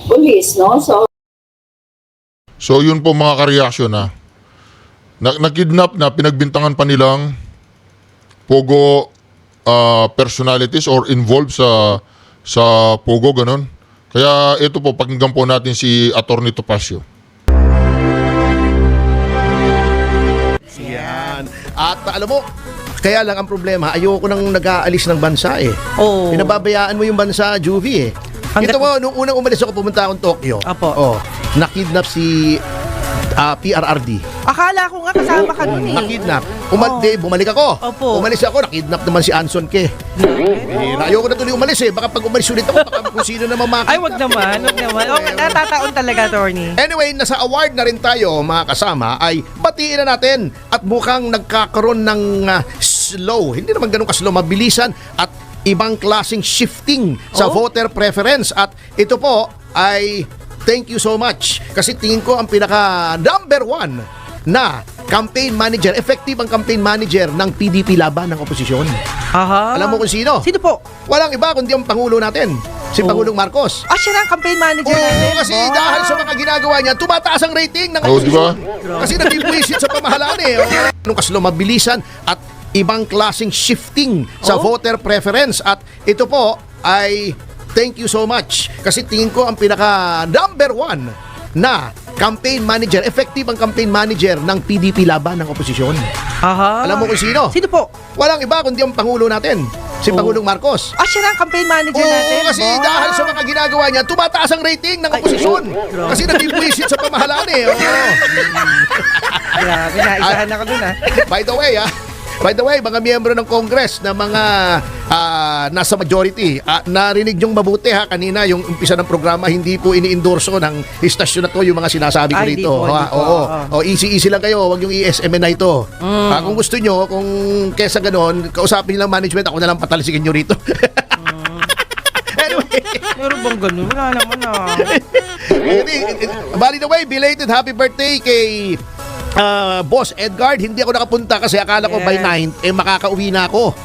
[SPEAKER 8] police, no?
[SPEAKER 1] So yun po mga ka-reaction ha. Na-kidnap na, pinagbintangan pa nilang Pogo personalities or involved sa Pogo, ganun. Kaya ito po, pakinggan po natin si Atty. Topacio.
[SPEAKER 2] Yan. At alam mo, kaya lang ang problema, ayoko nang nag-aalis ng bansa eh.
[SPEAKER 3] Oh.
[SPEAKER 2] Pinababayaan mo yung bansa, Juvie eh. Ito mo, nung unang umalis ako, pumunta akong Tokyo.
[SPEAKER 3] Apo.
[SPEAKER 2] Oh, nakidnap si PRRD.
[SPEAKER 3] Akala ko nga kasama ka nun eh.
[SPEAKER 2] Nakidnap. Bumalik ako.
[SPEAKER 3] Opo.
[SPEAKER 2] Umalis ako, nakidnap naman si Anson Ke. Ayoko na tuloy umalis eh. Baka pag umalis ulit ako, baka kung sino naman makita.
[SPEAKER 3] Ay, wag naman. Okay, natataon talaga, attorney.
[SPEAKER 2] Anyway, nasa award na rin tayo mga kasama ay batiin na natin at mukhang nagkakaroon ng slow, hindi naman ganun ka-slow, mabilisan at ibang klaseng shifting sa voter preference at ito po ay thank you so much kasi tingin ko ang pinaka number 1 na campaign manager, effective ang campaign manager ng PDP laban ng oposisyon.
[SPEAKER 3] Aha.
[SPEAKER 2] Alam mo kung sino?
[SPEAKER 3] Sino po?
[SPEAKER 2] Walang iba kundi ang Pangulo natin, si Pangulong Marcos.
[SPEAKER 3] Siya na ang campaign manager natin.
[SPEAKER 2] Kasi dahil sa mga ginagawa niya, tumataas ang rating ng
[SPEAKER 1] Oh, di ba?
[SPEAKER 2] Kasi nagbibuisit sa pamahalaan eh. Nung kaslo mabilisan at ibang klaseng shifting sa voter preference at ito po ay thank you so much kasi tingin ko ang pinaka number 1 na campaign manager, effective ang campaign manager ng PDP laban ng oposisyon.
[SPEAKER 3] Aha.
[SPEAKER 2] Alam mo kung sino?
[SPEAKER 3] Sino po?
[SPEAKER 2] Walang iba kundi ang Pangulo natin, si Pangulong Marcos.
[SPEAKER 3] Siya na ang campaign manager natin.
[SPEAKER 2] Kasi dahil sa mga ginagawa niya, tumataas ang rating ng oposisyon. Kasi nagbibuisit sa pamahalaan eh.
[SPEAKER 3] Grabe, naisahan ako dun
[SPEAKER 2] By the way, mga miyembro ng Congress na mga nasa majority, narinig niyong mabuti ha kanina yung umpisa ng programa, hindi po ini-endorso ng istasyon na to yung mga sinasabi ko dito. Easy lang kayo, wag yung ESMN na ito. Kung gusto nyo, kung kesa ganon, kausapin niyo lang management, ako na lang patalisikin nyo rito. Anyway.
[SPEAKER 3] Meron bang ganun? Wala naman
[SPEAKER 2] By the way, belated happy birthday kay Boss Edgard. Hindi ako nakapunta kasi akala ko by 9 makakauwi na ako.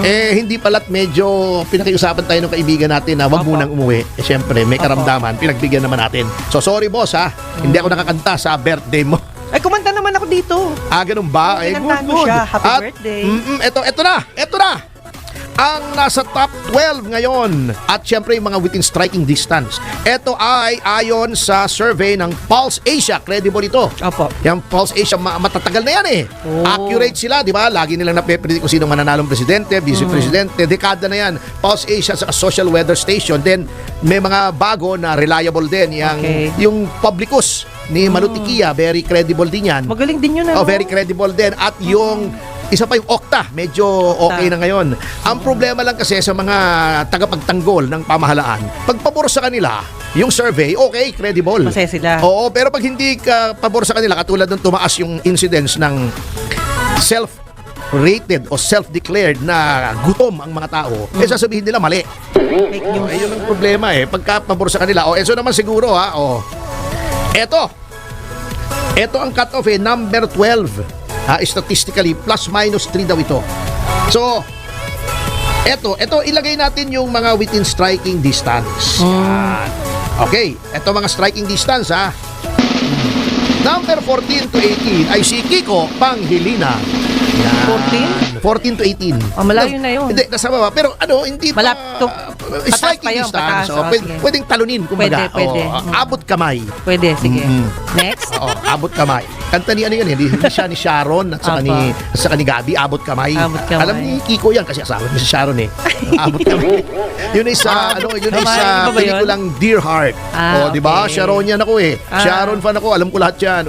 [SPEAKER 2] Hindi pala't medyo pinakiusapan tayo ng kaibigan natin na wag munang umuwi. Syempre may karamdaman, pinagbigyan naman natin. So sorry boss ha, hindi ako nakakanta sa birthday mo.
[SPEAKER 3] Ay, kumanta naman ako dito.
[SPEAKER 2] Ganun ba?
[SPEAKER 3] Kinantahan ko siya. Happy birthday.
[SPEAKER 2] Ito na. Ang nasa top 12 ngayon at syempre yung mga within striking distance. Ito ay ayon sa survey ng Pulse Asia. Credible ito.
[SPEAKER 3] Opo.
[SPEAKER 2] Yung Pulse Asia matatagal na yan eh. Accurate sila, di ba? Lagi nilang nape-predict kung sino mananalong presidente, vice-presidente. Dekada na yan. Pulse Asia sa social weather station. Then may mga bago na reliable din. Yung Publicus ni Manutikia, very credible din yan.
[SPEAKER 3] Magaling din yun.
[SPEAKER 2] Very credible din. At yung isa pa yung Okta, medyo okay na ngayon. Ang problema lang kasi sa mga tagapagtanggol ng pamahalaan, pag pabor sa kanila, yung survey, okay, credible.
[SPEAKER 3] Masaya sila.
[SPEAKER 2] Oo, pero pag hindi ka pabor sa kanila, katulad ng tumaas yung incidence ng self-rated o self-declared na gutom ang mga tao, sasabihin nila mali.
[SPEAKER 3] Fake news.
[SPEAKER 2] Ayun ang problema eh. Pagka pabor sa kanila, eso naman siguro ha, Ito ang cutoff number 12. Statistically, plus minus 3 daw ito. So, ito ilagay natin yung mga within striking distance. Okay, ito mga striking distance ha. Number 14 to 18 ay si Kiko Pangilinan. 14 to 18.
[SPEAKER 3] Malayo na yun.
[SPEAKER 2] Hindi, nasa baba. Pero hindi pa striking distance. Pwedeng talunin.
[SPEAKER 3] Pwede.
[SPEAKER 2] Abot kamay.
[SPEAKER 3] Pwede, sige. Next.
[SPEAKER 2] Abot kamay. Kanta ni ano yan, hindi siya ni Sharon at saka ni Gabi, Abot Kamay.
[SPEAKER 3] Abot Kamay.
[SPEAKER 2] Alam ni Kiko yan kasi asawa niya si Sharon eh. Abot Kamay. Yun ay sa
[SPEAKER 3] Iba ba yun?
[SPEAKER 2] pelikulang Dear Heart.
[SPEAKER 3] Ah,
[SPEAKER 2] Di ba?
[SPEAKER 3] okay.
[SPEAKER 2] Sharonian ako eh. Sharon fan ako, alam ko lahat yan.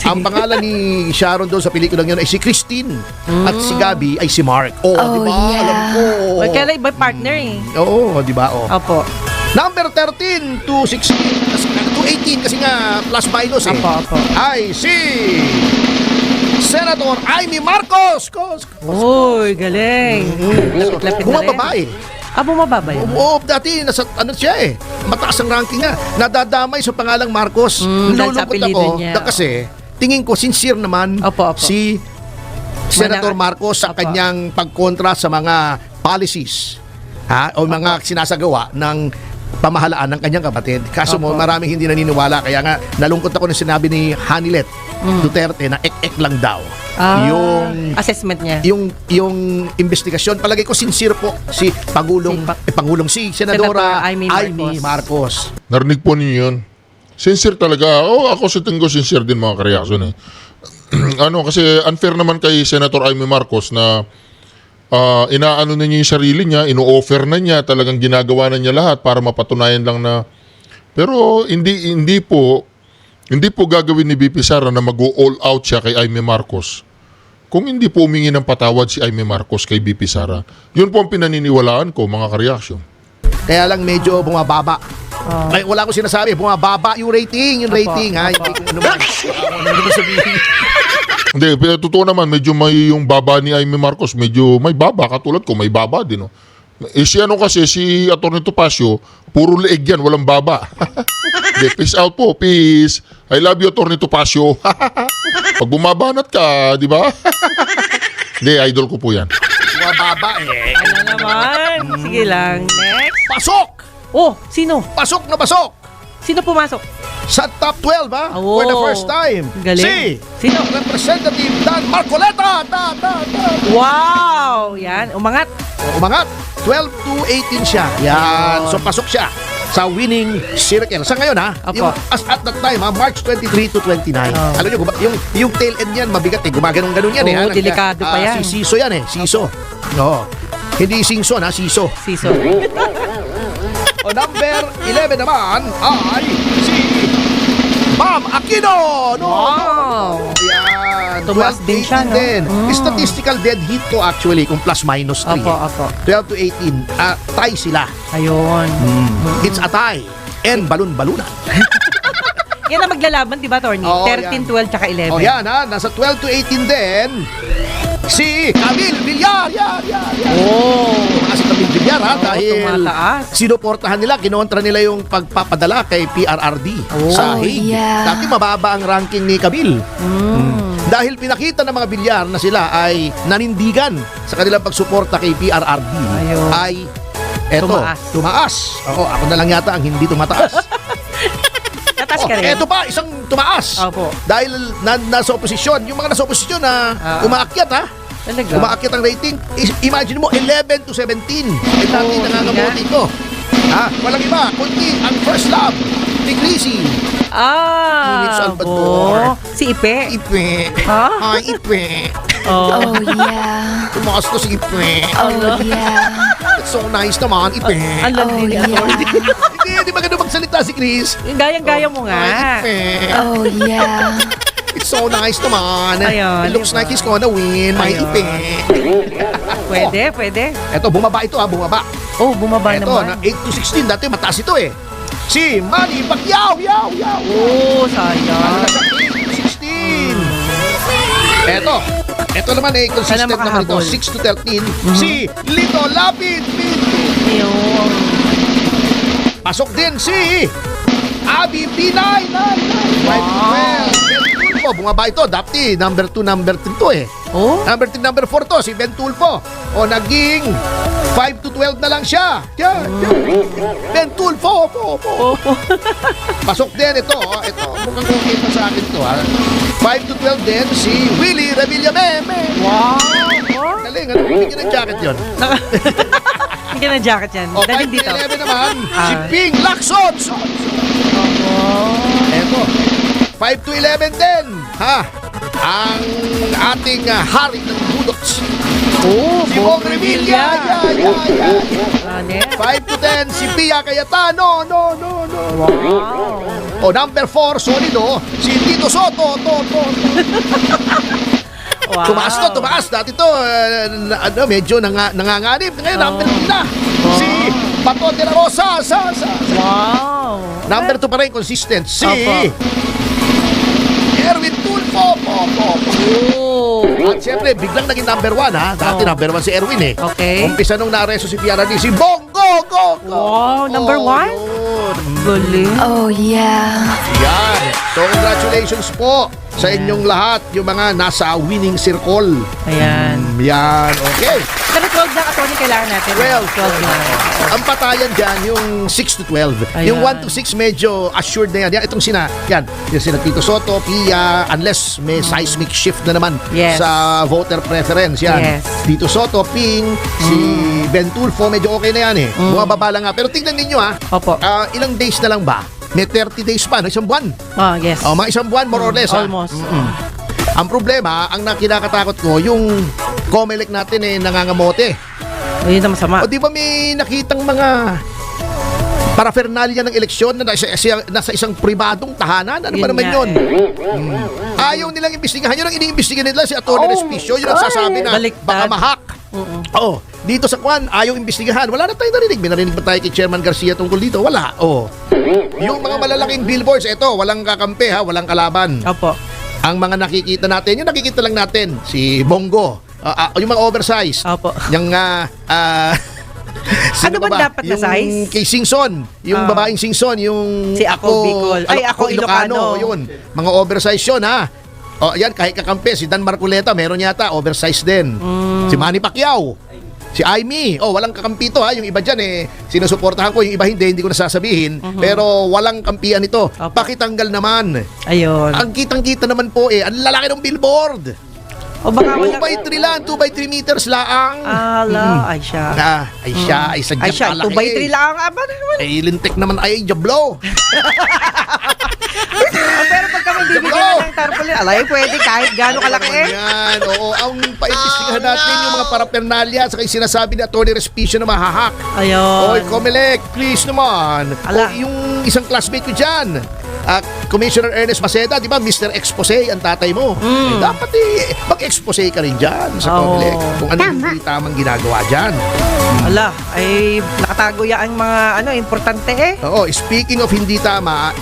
[SPEAKER 2] Ang pangalan ni Sharon doon sa pelikulang yun ay si Christine at si Gabi ay si Mark. Di ba? Alam ko.
[SPEAKER 3] Well, kaya iba partner eh.
[SPEAKER 2] Oo, di ba?
[SPEAKER 3] Opo.
[SPEAKER 2] Number 13 to 16 to 18 kasi nga plus minus eh.
[SPEAKER 3] Apo.
[SPEAKER 2] Ay si Senator Amy Marcos.
[SPEAKER 3] Uy, galing. Lapit-lapit na rin.
[SPEAKER 2] Bumababa eh.
[SPEAKER 3] Bumababa yun.
[SPEAKER 2] Oo, dati nasa ano siya eh. Mataas ang ranking nga. Nadadamay sa pangalang Marcos.
[SPEAKER 3] dahil sa
[SPEAKER 2] Nilulungkot
[SPEAKER 3] apelyido
[SPEAKER 2] ako
[SPEAKER 3] niya.
[SPEAKER 2] kasi tingin ko sincere naman
[SPEAKER 3] Opo.
[SPEAKER 2] si Senator Marcos sa
[SPEAKER 3] Opo.
[SPEAKER 2] kanyang pagkontra sa mga policies o mga sinasagawa ng pamahalaan ng kanyang kapatid. Kaso mo, maraming hindi naniniwala. Kaya nga, nalungkot ako nung sinabi ni Hanilet Duterte na ek-ek lang daw. Yung
[SPEAKER 3] assessment niya.
[SPEAKER 2] yung investigasyon, palagay ko sincere po si Pangulong si Senadora
[SPEAKER 3] Senator
[SPEAKER 2] Amy Marcos.
[SPEAKER 1] Narinig po ninyo yun. Sincere talaga. Ako sa tingin ko sincere din mga kareaksyon eh. Kasi unfair naman kay Senator Amy Marcos na inaano na niya yung sarili niya, ino-offer na niya, talagang ginagawa na niya lahat para mapatunayan lang na. Pero hindi po gagawin ni BP Sara na mag-all out siya kay Amy Marcos kung hindi po humingi ng patawad si Amy Marcos kay BP Sara. Yun po ang pinaniniwalaan ko mga kareaksyon.
[SPEAKER 2] Kaya lang medyo bumababa. Ay, wala akong sinasabi, bumababa yung rating, ha. Hindi ko ano naman sabihin.
[SPEAKER 1] Hindi, pero totoo naman, medyo may yung baba ni Amy Marcos, medyo may baba, katulad ko, may baba din. No? Si kasi, si Atty. Topacio, puro leeg yan, walang baba. Hindi, peace out po, peace. I love you, Atty. Topacio. Pag bumabanat ka, di ba? Hindi, idol ko po yan.
[SPEAKER 2] Bumababa eh.
[SPEAKER 3] Ano naman? Sige lang. Next.
[SPEAKER 2] Pasok!
[SPEAKER 3] Oh, sino?
[SPEAKER 2] Pasok na pasok!
[SPEAKER 3] Sino pumasok?
[SPEAKER 2] Sa top 12 ha?
[SPEAKER 3] Oh,
[SPEAKER 2] For the first time.
[SPEAKER 3] galing.
[SPEAKER 2] Si
[SPEAKER 3] Sino?
[SPEAKER 2] Representative Dan Marcoleta.
[SPEAKER 3] Wow! Yan, umangat.
[SPEAKER 2] Umangat. 12 to 18 siya. Yan. So pasok siya sa winning circle. Sa ngayon ha?
[SPEAKER 3] Apo.
[SPEAKER 2] As at that time ha? March 23 to 29. Alam nyo, yung tail end yan, mabigat eh. Gumaganong-ganon yan
[SPEAKER 3] Oo,
[SPEAKER 2] eh.
[SPEAKER 3] delikado pa yan.
[SPEAKER 2] Si Siso yan eh. Siso. No. Hindi Singson ha, Siso.
[SPEAKER 3] Siso.
[SPEAKER 2] O number 11 naman ay si Ma'am Aquino.
[SPEAKER 3] Wow!
[SPEAKER 2] Yan.
[SPEAKER 3] Tumaas
[SPEAKER 2] 12
[SPEAKER 3] din siya, no?
[SPEAKER 2] din. Statistical dead heat to actually kung plus minus 3.
[SPEAKER 3] Apo.
[SPEAKER 2] 12 to 18. Tie sila.
[SPEAKER 3] Ayun.
[SPEAKER 2] It's a tie. And balon-balunan.
[SPEAKER 3] Yan ang maglalaban, di ba, Tony?
[SPEAKER 2] Oo,
[SPEAKER 3] 13, 12, tsaka 11.
[SPEAKER 2] O yan ha. Nasa 12 to 18 din. Si Camille Villar. Yan.
[SPEAKER 3] Oh!
[SPEAKER 2] Tumaas si Camille Villar ha.
[SPEAKER 3] Oo,
[SPEAKER 2] Dahil
[SPEAKER 3] tumataas.
[SPEAKER 2] sinuportahan nila, kinontra nila yung pagpapadala kay PRRD sa Hague. Dati mababa ang ranking ni Camille. Dahil pinakita ng mga Villar na sila ay nanindigan sa kanilang pagsuporta kay PRRD,
[SPEAKER 3] Ayun.
[SPEAKER 2] ay tumaas. Oo, ako na lang yata ang hindi tumataas.
[SPEAKER 3] Tatas ka rin.
[SPEAKER 2] Eto pa, isang tumaas.
[SPEAKER 3] Opo.
[SPEAKER 2] Dahil nasa oposisyon, yung mga nasa oposisyon na umaakyat ha.
[SPEAKER 3] Talaga?
[SPEAKER 2] Umaakyat ang rating. Imagine mo, 11 to 17. Eh, dati nangangabuti ko. Walang iba, kundi ang first love ni Chrissy. Init Salvador.
[SPEAKER 3] Si Ipe.
[SPEAKER 2] Ipe.
[SPEAKER 3] Ha?
[SPEAKER 2] Ay, Ipe.
[SPEAKER 3] Oh.
[SPEAKER 2] Tumakas to si Ipe.
[SPEAKER 3] yeah.
[SPEAKER 2] It's so nice naman, Ipe.
[SPEAKER 3] Ang landi niya.
[SPEAKER 2] Hindi ba ganun magsalita si Chris?
[SPEAKER 3] Yung gayang-gaya mo nga.
[SPEAKER 2] Ay, Ipe. It's so nice naman.
[SPEAKER 3] Ayun,
[SPEAKER 2] It looks
[SPEAKER 3] diba?
[SPEAKER 2] like he's gonna win, my
[SPEAKER 3] Ayun.
[SPEAKER 2] Ipe.
[SPEAKER 3] Pwede.
[SPEAKER 2] Eto, bumaba ito bumaba.
[SPEAKER 3] Oh, bumaba
[SPEAKER 2] Eto,
[SPEAKER 3] naman.
[SPEAKER 2] na 8 to 16. Dati mataas ito eh. Si Manny Pacquiao.
[SPEAKER 3] Oh, sayang.
[SPEAKER 2] Nasa 8 to 16. Eto naman eh, consistent
[SPEAKER 3] Sana
[SPEAKER 2] naman ito.
[SPEAKER 3] makahabol.
[SPEAKER 2] 6 to 13. Si Lito Lapid.
[SPEAKER 3] Yung
[SPEAKER 2] Pasok din si Abby Pinay. 5 to 12. Bumaba ito. Dati, number 2, number 3 to eh.
[SPEAKER 3] Oh?
[SPEAKER 2] Number 3, number 4 to, si Ben Tulfo. O naging 5 to 12 na lang siya. Yan. Ben Tulfo. Pasok din ito. Ito, mukhang kumita sa akin to. 5 to 12 din si Willie Revillame.
[SPEAKER 3] Wow!
[SPEAKER 2] Galing, ano? Bigyan ng jacket yun.
[SPEAKER 3] Hindi ka ng jacket yan.
[SPEAKER 2] O, 5
[SPEAKER 3] Dalhin
[SPEAKER 2] to
[SPEAKER 3] dito.
[SPEAKER 2] 11 naman, si Ping Lacson. Eto. 5 to 11 din. Ha? Ang ating hari ng budots.
[SPEAKER 3] Oh,
[SPEAKER 2] Si Bong Revilla.
[SPEAKER 3] Ano yan?
[SPEAKER 2] 5 to 10, si Pia Cayetano. No.
[SPEAKER 3] Wow.
[SPEAKER 2] O, number 4, solid si Tito Soto.
[SPEAKER 3] Wow.
[SPEAKER 2] Tumaas. Dati to, medyo nanganganib. Ngayon, number 1 na. Si Pato de la Rosa.
[SPEAKER 3] Wow.
[SPEAKER 2] Number 2 pa rin, consistent. Si
[SPEAKER 3] Opo.
[SPEAKER 2] Erwin Tulfo.
[SPEAKER 3] Oh.
[SPEAKER 2] At syempre, biglang naging number 1 ha. Dati number 1 si Erwin eh.
[SPEAKER 3] Okay.
[SPEAKER 2] Umpisa nung naaresto si PRD, si Bong. Go.
[SPEAKER 3] Wow, number 1?
[SPEAKER 2] Yun.
[SPEAKER 3] Galing.
[SPEAKER 10] Oh, yeah.
[SPEAKER 2] Yan. So, congratulations po sa inyong lahat, yung mga nasa winning circle.
[SPEAKER 3] Ayan.
[SPEAKER 2] Yan, okay.
[SPEAKER 3] Pero 12 na attorney kailangan natin. 12 na.
[SPEAKER 2] Ang patayan dyan, yung 6 to 12.
[SPEAKER 3] Ayan.
[SPEAKER 2] Yung 1 to 6, medyo assured na yan. Itong yung sina Tito Soto, Pia, unless may seismic shift na naman
[SPEAKER 3] Yes.
[SPEAKER 2] sa voter preference. Yan.
[SPEAKER 3] Yes.
[SPEAKER 2] Tito Soto, Ping, si Ben Tulfo, medyo okay na yan eh. Bumababa lang nga. Pero tingnan ninyo ha,
[SPEAKER 3] Opo.
[SPEAKER 2] ilang days na lang ba? May 30 days pa, no? Isang buwan.
[SPEAKER 3] Yes.
[SPEAKER 2] Mga isang buwan, more or less.
[SPEAKER 3] Almost.
[SPEAKER 2] Ang problema, ang kinakatakot ko, yung COMELEC natin nangangamote.
[SPEAKER 3] Ayun na masama.
[SPEAKER 2] O di ba may nakitang mga paraphernalia ng eleksyon na nasa isang pribadong tahanan? Ano ba
[SPEAKER 3] Yun
[SPEAKER 2] naman
[SPEAKER 3] nga
[SPEAKER 2] yun? Ayaw nilang imbestigahan. Yun ang iniimbestigahan nila si Atty. Respicio. Yun ang sasabi na
[SPEAKER 3] baliktad.
[SPEAKER 2] baka mahak. Dito sa Kwan, ayaw imbestigahan. Wala na tayong narinig. May narinig ba tayo kay Chairman Garcia tungkol dito? Wala. Yung mga malalaking billboards, walang kakampi ha, walang kalaban.
[SPEAKER 3] Opo.
[SPEAKER 2] Ang mga nakikita natin, yung nakikita lang natin, si Bongo, yung mga oversize.
[SPEAKER 3] Opo.
[SPEAKER 2] Yung,
[SPEAKER 3] Ano ba dapat na size?
[SPEAKER 2] Yung kay Singson, yung babaeng Singson, yung
[SPEAKER 3] Si Ako Bicol. Ay, Ako Ilocano.
[SPEAKER 2] Yun, mga oversize yun ha. Yan, kahit kakampi, si Dan Marcoleta, meron yata, oversize din. Si Manny Pacquiao, si Aimee, walang kakampi to ha. Yung iba dyan sinusuportahan ko, yung iba hindi ko nasasabihin. Pero walang kampihan ito.
[SPEAKER 3] Opo.
[SPEAKER 2] Pakitanggal naman.
[SPEAKER 3] Ayun.
[SPEAKER 2] Ang kitang-kita naman po ang lalaki ng billboard.
[SPEAKER 3] O baka
[SPEAKER 2] 2 by 3 lang, 2 by 3 meters laang.
[SPEAKER 3] Ay siya.
[SPEAKER 2] Ay sadyang
[SPEAKER 3] Ay siya,
[SPEAKER 2] kalaki.
[SPEAKER 3] 2 by 3 lang. Aba naman.
[SPEAKER 2] Lintik naman ay jablo.
[SPEAKER 3] Pero pagka may bibigyan na ng tarpaulin, alay, pwede kahit gaano kalaki eh.
[SPEAKER 2] Yan, ang paimbestigahan natin yung mga paraphernalia sa yung sinasabi ni Atty. Respicio na mahahak.
[SPEAKER 3] Ayun.
[SPEAKER 2] COMELEC, please naman.
[SPEAKER 3] Ala.
[SPEAKER 2] Yung isang classmate ko dyan, Commissioner Ernest Maceda, di ba, Mr. Expose ang tatay mo. Dapat mag-expose ka rin dyan sa COMELEC kung ano yung hindi tamang ginagawa dyan.
[SPEAKER 3] Ala, ay nakatago yan ang mga importante eh.
[SPEAKER 2] Oo, speaking of hindi tama,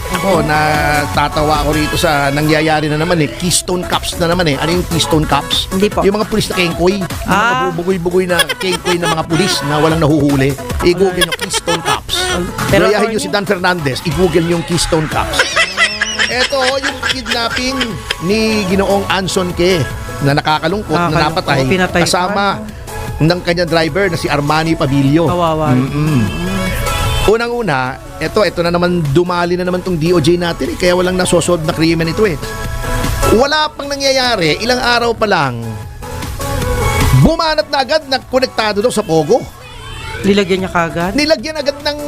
[SPEAKER 2] natatawa ako rito sa nangyayari na naman Keystone Cups na naman Ano yung Keystone Cups?
[SPEAKER 3] Hindi po.
[SPEAKER 2] Yung mga pulis na kengkoy. Yung mga bugoy-bugoy na kengkoy ng mga pulis na walang nahuhuli. I-google yung Keystone Cups.
[SPEAKER 3] Pero
[SPEAKER 2] Pero nyo si Dan Fernandez, i-google yung Keystone Cups. Ito, yung kidnapping ni Ginoong Anson Ke na nakakalungkot na napatay
[SPEAKER 3] pinatay
[SPEAKER 2] kasama ng kanyang driver na si Armani Pabilio.
[SPEAKER 3] Kawawa.
[SPEAKER 2] Unang-una, ito na naman, dumali na naman tong DOJ natin kaya walang nasosolve na krimen ito Wala pang nangyayari, ilang araw pa lang, bumanat na agad na konektado daw sa Pogo.
[SPEAKER 3] Nilagyan niya kagad.
[SPEAKER 2] Nilagyan agad ng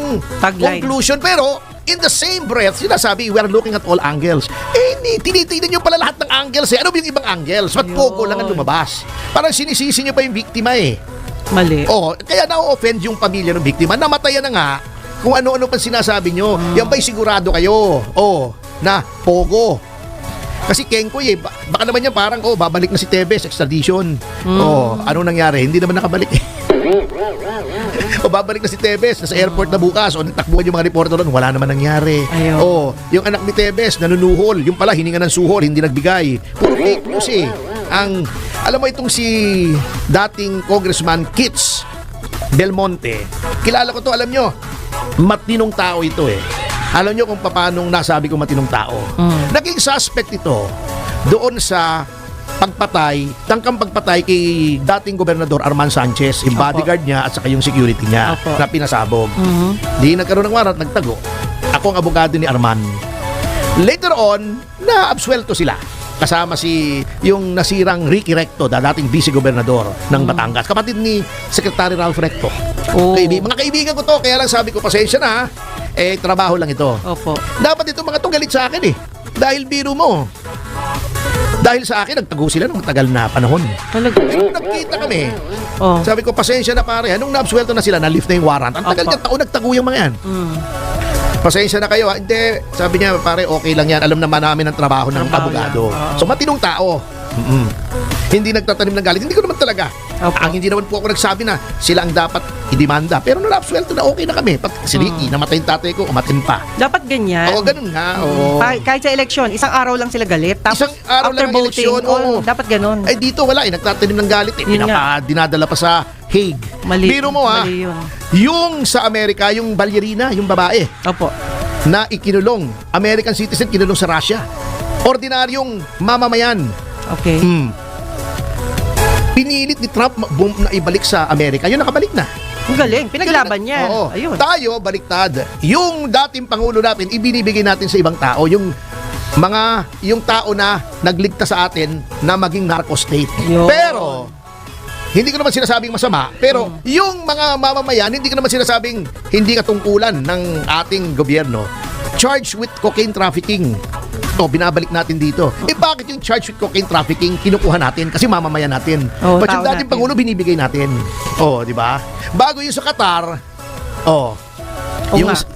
[SPEAKER 3] Tagline.
[SPEAKER 2] conclusion, pero in the same breath, sinasabi, we are looking at all angles. Tinitignan nyo pala lahat ng angles Ano ba yung ibang angles? Ba't Pogo lang ang lumabas? Parang sinisisi nyo pa yung biktima
[SPEAKER 3] Mali.
[SPEAKER 2] Kaya na-offend yung pamilya ng biktima. Namatayan na nga kung ano-ano pa sinasabi nyo. Yan ba'y sigurado kayo? Na Pogo. Kasi Kengkoy baka naman yan parang babalik na si Tevez, extradition. Ano nangyari? Hindi naman nakabalik babalik na si Tevez, nasa airport na bukas. Nagtakbuhan yung mga reporter doon, wala naman nangyari.
[SPEAKER 3] Ayun.
[SPEAKER 2] Yung anak ni Tevez, nanunuhol. Yung pala, hininga ng suhol, hindi nagbigay. Puro fake news alam mo itong si dating Congressman Kits Belmonte. Kilala ko to, alam nyo. Matinong tao ito Alam nyo kung paano nasabi ko matinong tao. Naging suspect ito doon sa tangkang pagpatay kay dating Gobernador Arman Sanchez, yung bodyguard niya at saka yung security niya na pinasabog. Di nagkaroon ng warrant, nagtago. Ako ang abogado ni Arman. Later on, na-absuelto sila. Kasama yung nasirang Ricky Recto, dating vice-gobernador ng Batangas. Kapatid ni Secretary Ralph Recto. Mga kaibigan ko to, kaya lang sabi ko, pasensya na trabaho lang ito.
[SPEAKER 3] Opo.
[SPEAKER 2] Dapat itong mga to galit sa akin Dahil biro mo. Dahil sa akin, nagtago sila ng tagal na panahon.
[SPEAKER 3] Talaga.
[SPEAKER 2] Nung nagkita kami,
[SPEAKER 3] Oh.
[SPEAKER 2] sabi ko, pasensya na pare. Nung naabsuelto na sila, na-lift na yung warrant. Ang tagal
[SPEAKER 3] Opo.
[SPEAKER 2] ng taon, nagtago yung mga yan. Pasensya na kayo. Hindi, sabi niya, pare, okay lang yan. Alam naman namin ang trabaho ng
[SPEAKER 3] Trabaho
[SPEAKER 2] abogado.
[SPEAKER 3] yan. Oo.
[SPEAKER 2] So, matinong tao. Hindi nagtatanim ng galit. Hindi ko naman talaga.
[SPEAKER 3] Opo.
[SPEAKER 2] Ang hindi naman po ako nagsabi na sila ang dapat idemanda. Pero nung naabsuelto na, okay na kami. Si Ricky, namatay yung tatay ko, umatin pa.
[SPEAKER 3] Dapat ganyan.
[SPEAKER 2] Oo, ganun nga. Oo.
[SPEAKER 3] Kahit sa eleksyon, isang araw lang sila galit. Tapos
[SPEAKER 2] Isang araw
[SPEAKER 3] after
[SPEAKER 2] lang ang
[SPEAKER 3] voting,
[SPEAKER 2] eleksyon, oo.
[SPEAKER 3] dapat ganun.
[SPEAKER 2] Ay dito wala nagtatanim ng galit
[SPEAKER 3] Yun
[SPEAKER 2] dinadala pa sa Hague.
[SPEAKER 3] Mali.
[SPEAKER 2] Biro mo ha.
[SPEAKER 3] Mali yun.
[SPEAKER 2] Yung sa Amerika, yung ballerina, yung babae
[SPEAKER 3] Opo.
[SPEAKER 2] na ikinulong, American citizen kinulong sa Russia. Ordinaryong mamamayan.
[SPEAKER 3] Okay.
[SPEAKER 2] Pinilit ni Trump na ibalik sa Amerika. Yun nakabalik na.
[SPEAKER 3] Ang galing. Pinaglaban niya.
[SPEAKER 2] Oo.
[SPEAKER 3] Ayun.
[SPEAKER 2] Tayo, baliktad. Yung dating Pangulo natin, ibinibigay natin sa ibang tao. Yung tao na nagligtas sa atin na maging narco state.
[SPEAKER 3] Yun.
[SPEAKER 2] Pero, hindi ko naman sinasabing masama, pero yung mga mamamayan, hindi ko naman sinasabing hindi katungkulan ng ating gobyerno. Charged with cocaine trafficking. To, binabalik natin dito. Bakit yung charge with cocaine trafficking kinukuha natin? Kasi mamamayan natin.
[SPEAKER 3] Oo,
[SPEAKER 2] But yung
[SPEAKER 3] tao
[SPEAKER 2] dating
[SPEAKER 3] natin.
[SPEAKER 2] Pangulo, binibigay natin. Di ba? Bago yung sa Qatar,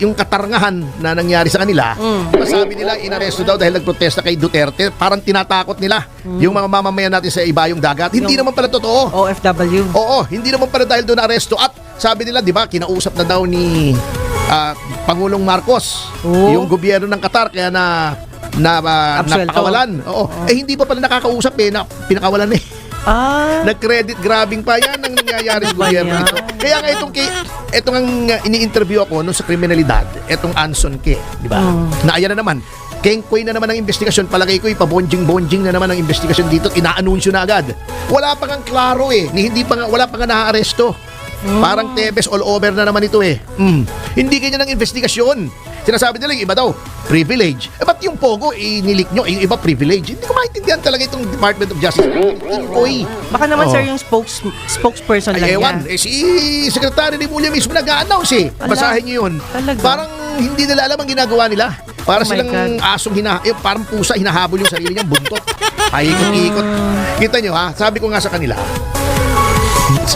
[SPEAKER 2] yung katarngahan na nangyari sa kanila, sabi nila, inaresto daw dahil nagprotesta kay Duterte. Parang tinatakot nila yung mga mamamayan natin sa ibayong dagat. Hindi naman pala totoo.
[SPEAKER 3] OFW.
[SPEAKER 2] Oo, hindi naman pala dahil doon aresto. At sabi nila, di ba, kinausap na daw ni Pangulong Marcos yung gobyerno ng Qatar kaya
[SPEAKER 3] Absuelto.
[SPEAKER 2] napakawalan. Oo. Hindi pa pala nakakausap pinakawalan Nag-credit grabbing pa yan ang nangyayari sa gobyerno
[SPEAKER 3] yan?
[SPEAKER 2] ito. Kaya nga itong ang ini-interview ako nung sa kriminalidad, itong Anson K, di ba? Na ayan na naman, Kengkoy na naman ang investigasyon. Palagay ko ipabonjing-bonjing na naman ang investigasyon dito. Inaanunsyo na agad. Wala pa kang klaro wala pa nga naaaresto. Parang Tebes all over na naman ito Hindi ganyan ang investigasyon. Sinasabi nila yung iba daw, privilege. Ba't yung Pogo, nilik nyo, yung iba privilege? Hindi ko maintindihan talaga itong Department of Justice. Kengkoy.
[SPEAKER 3] Baka naman sir yung spokesperson lang
[SPEAKER 2] Ewan,
[SPEAKER 3] yan.
[SPEAKER 2] si Secretary de Mulya mismo nag-a-announce
[SPEAKER 3] Ala,
[SPEAKER 2] Basahin nyo yun.
[SPEAKER 3] talaga?
[SPEAKER 2] Parang hindi nila alam ang ginagawa nila. Para
[SPEAKER 3] Oh my
[SPEAKER 2] silang
[SPEAKER 3] God.
[SPEAKER 2] asong parang pusa hinahabol yung sarili niyang buntot. Paikot-ikot. Kita nyo sabi ko nga sa kanila,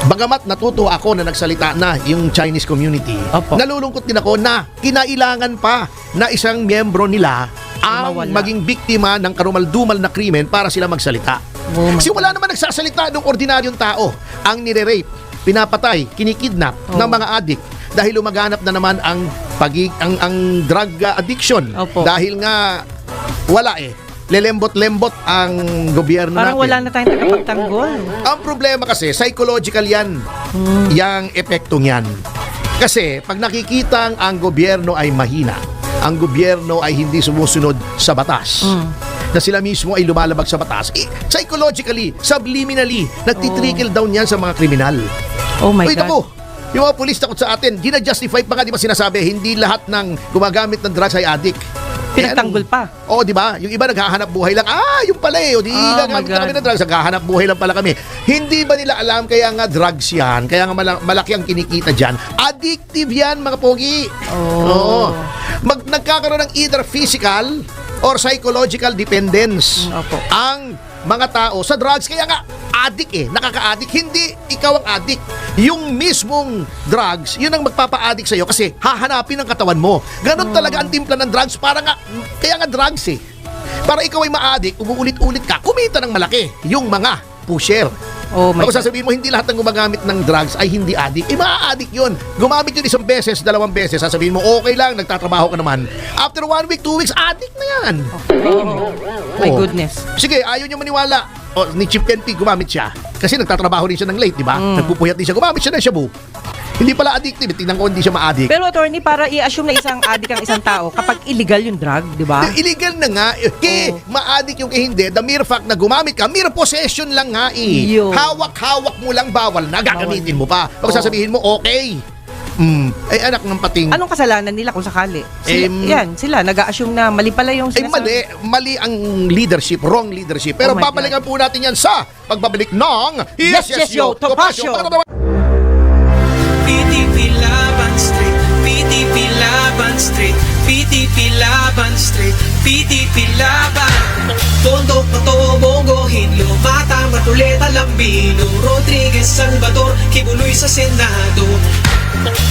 [SPEAKER 2] bagamat natuto ako na nagsalita na yung Chinese community,
[SPEAKER 3] Opo.
[SPEAKER 2] nalulungkot din ako na kinailangan pa na isang miyembro nila ang
[SPEAKER 3] Mawala.
[SPEAKER 2] maging biktima ng karumal-dumal na krimen para sila magsalita.
[SPEAKER 3] Oh my
[SPEAKER 2] Kasi wala naman nagsasalita ng ordinaryong tao. Ang nire-rape, pinapatay, kinikidnap ng mga adik dahil lumaganap na naman ang drug addiction.
[SPEAKER 3] Opo.
[SPEAKER 2] Dahil nga wala lelembot-lembot ang gobyerno
[SPEAKER 3] Parang
[SPEAKER 2] natin.
[SPEAKER 3] wala na tayong tagapagtanggol.
[SPEAKER 2] Ang problema kasi, psychological yan. Yang epektong yan. Kasi, pag nakikita ang gobyerno ay mahina, ang gobyerno ay hindi sumusunod sa batas, na sila mismo ay lumalabag sa batas, psychologically, subliminally, nagtitrickle down yan sa mga kriminal.
[SPEAKER 3] Oh my
[SPEAKER 2] Ito
[SPEAKER 3] God.
[SPEAKER 2] po, yung mga pulis takot sa atin, gina-justify pa nga, di ba sinasabi, hindi lahat ng gumagamit ng drugs ay addict.
[SPEAKER 3] Pinagtanggol pa.
[SPEAKER 2] Oo, di ba? Yung iba naghahanap buhay lang. Yung pala o di gagamit
[SPEAKER 3] my
[SPEAKER 2] na kami
[SPEAKER 3] God.
[SPEAKER 2] ng drugs. Naghahanap buhay lang pala kami. Hindi ba nila alam kaya nga drugs yan? Kaya nga malaki ang kinikita dyan. Addictive yan, mga pogi. Oo. Nagkakaroon ng either physical or psychological dependence
[SPEAKER 3] Opo.
[SPEAKER 2] ang mga tao sa drugs. Kaya nga, addict nakaka-addict. Hindi ikaw ang addict. Yung mismong drugs, yun ang magpapa-addict sa'yo kasi hahanapin ang katawan mo. Ganon talaga ang timpla ng drugs. Kaya nga drugs Para ikaw ay ma-addict, umuulit-ulit ka, kumita ng malaki yung mga pusher.
[SPEAKER 3] Oh my
[SPEAKER 2] Ako
[SPEAKER 3] God.
[SPEAKER 2] sasabihin mo, hindi lahat ng gumagamit ng drugs ay hindi addict. Ma-addict yun. Gumamit yun isang beses, 2 beses. Sasabihin mo, okay lang, nagtatrabaho ka naman. After 1 week, 2 weeks, addict na yan.
[SPEAKER 3] My
[SPEAKER 2] Oh.
[SPEAKER 3] goodness.
[SPEAKER 2] Sige, ayaw niyo maniwala. Ni Chief NP, gumamit siya. Kasi nagtatrabaho rin siya ng late, di ba? Nagpupuyat din siya. Gumamit siya ng shabu. Hindi pala addictive. Tingnan ko hindi siya ma-addict.
[SPEAKER 3] Pero attorney, para i-assume na isang addict ang isang tao kapag illegal yung drug, di ba?
[SPEAKER 2] Illegal na nga. Ma-addict yung hindi. The mere fact na gumamit ka, mere possession lang nga
[SPEAKER 3] Yun.
[SPEAKER 2] Hawak-hawak mo lang, bawal na. Gagamitin mo pa. Pag sasabihin mo, okay. Ay, anak ng pating.
[SPEAKER 3] Anong kasalanan nila kung sakali? Sila nag-a-assume na mali pala yung
[SPEAKER 2] Ay, mali ang leadership, wrong leadership. Pero
[SPEAKER 3] Oh my
[SPEAKER 2] babalikan po natin yan sa pagbabalik ng
[SPEAKER 3] Yes, Yo, Topacio.
[SPEAKER 10] PTP Laban Street, PTP Laban Street, PDP laban straight, PDP laban. Tondo, Pato, Bongo, Hinlo, Mata, Matuleta, Lambino, Rodriguez, Salvador, Kibuloy sa Senado.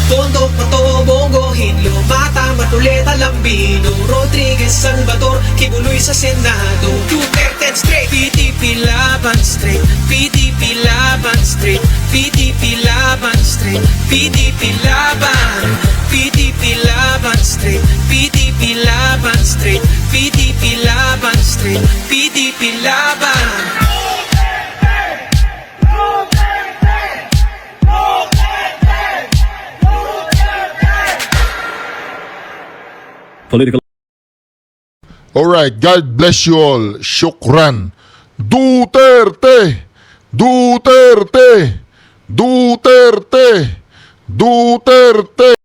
[SPEAKER 10] Tondo, Pato, Bongo, Hinlo, Mata, Matuleta, Lambino, Rodriguez, Salvador, Kibuloy sa Senado. Duterte straight, PDP laban straight, PDP laban straight, PDP laban straight, PDP laban, PDP laban straight, PDP laban straight, PDP laban straight, PDP laban.
[SPEAKER 4] Political
[SPEAKER 1] Alright, God bless you all. Shukran. Duterte! Duterte! Duterte! Duterte!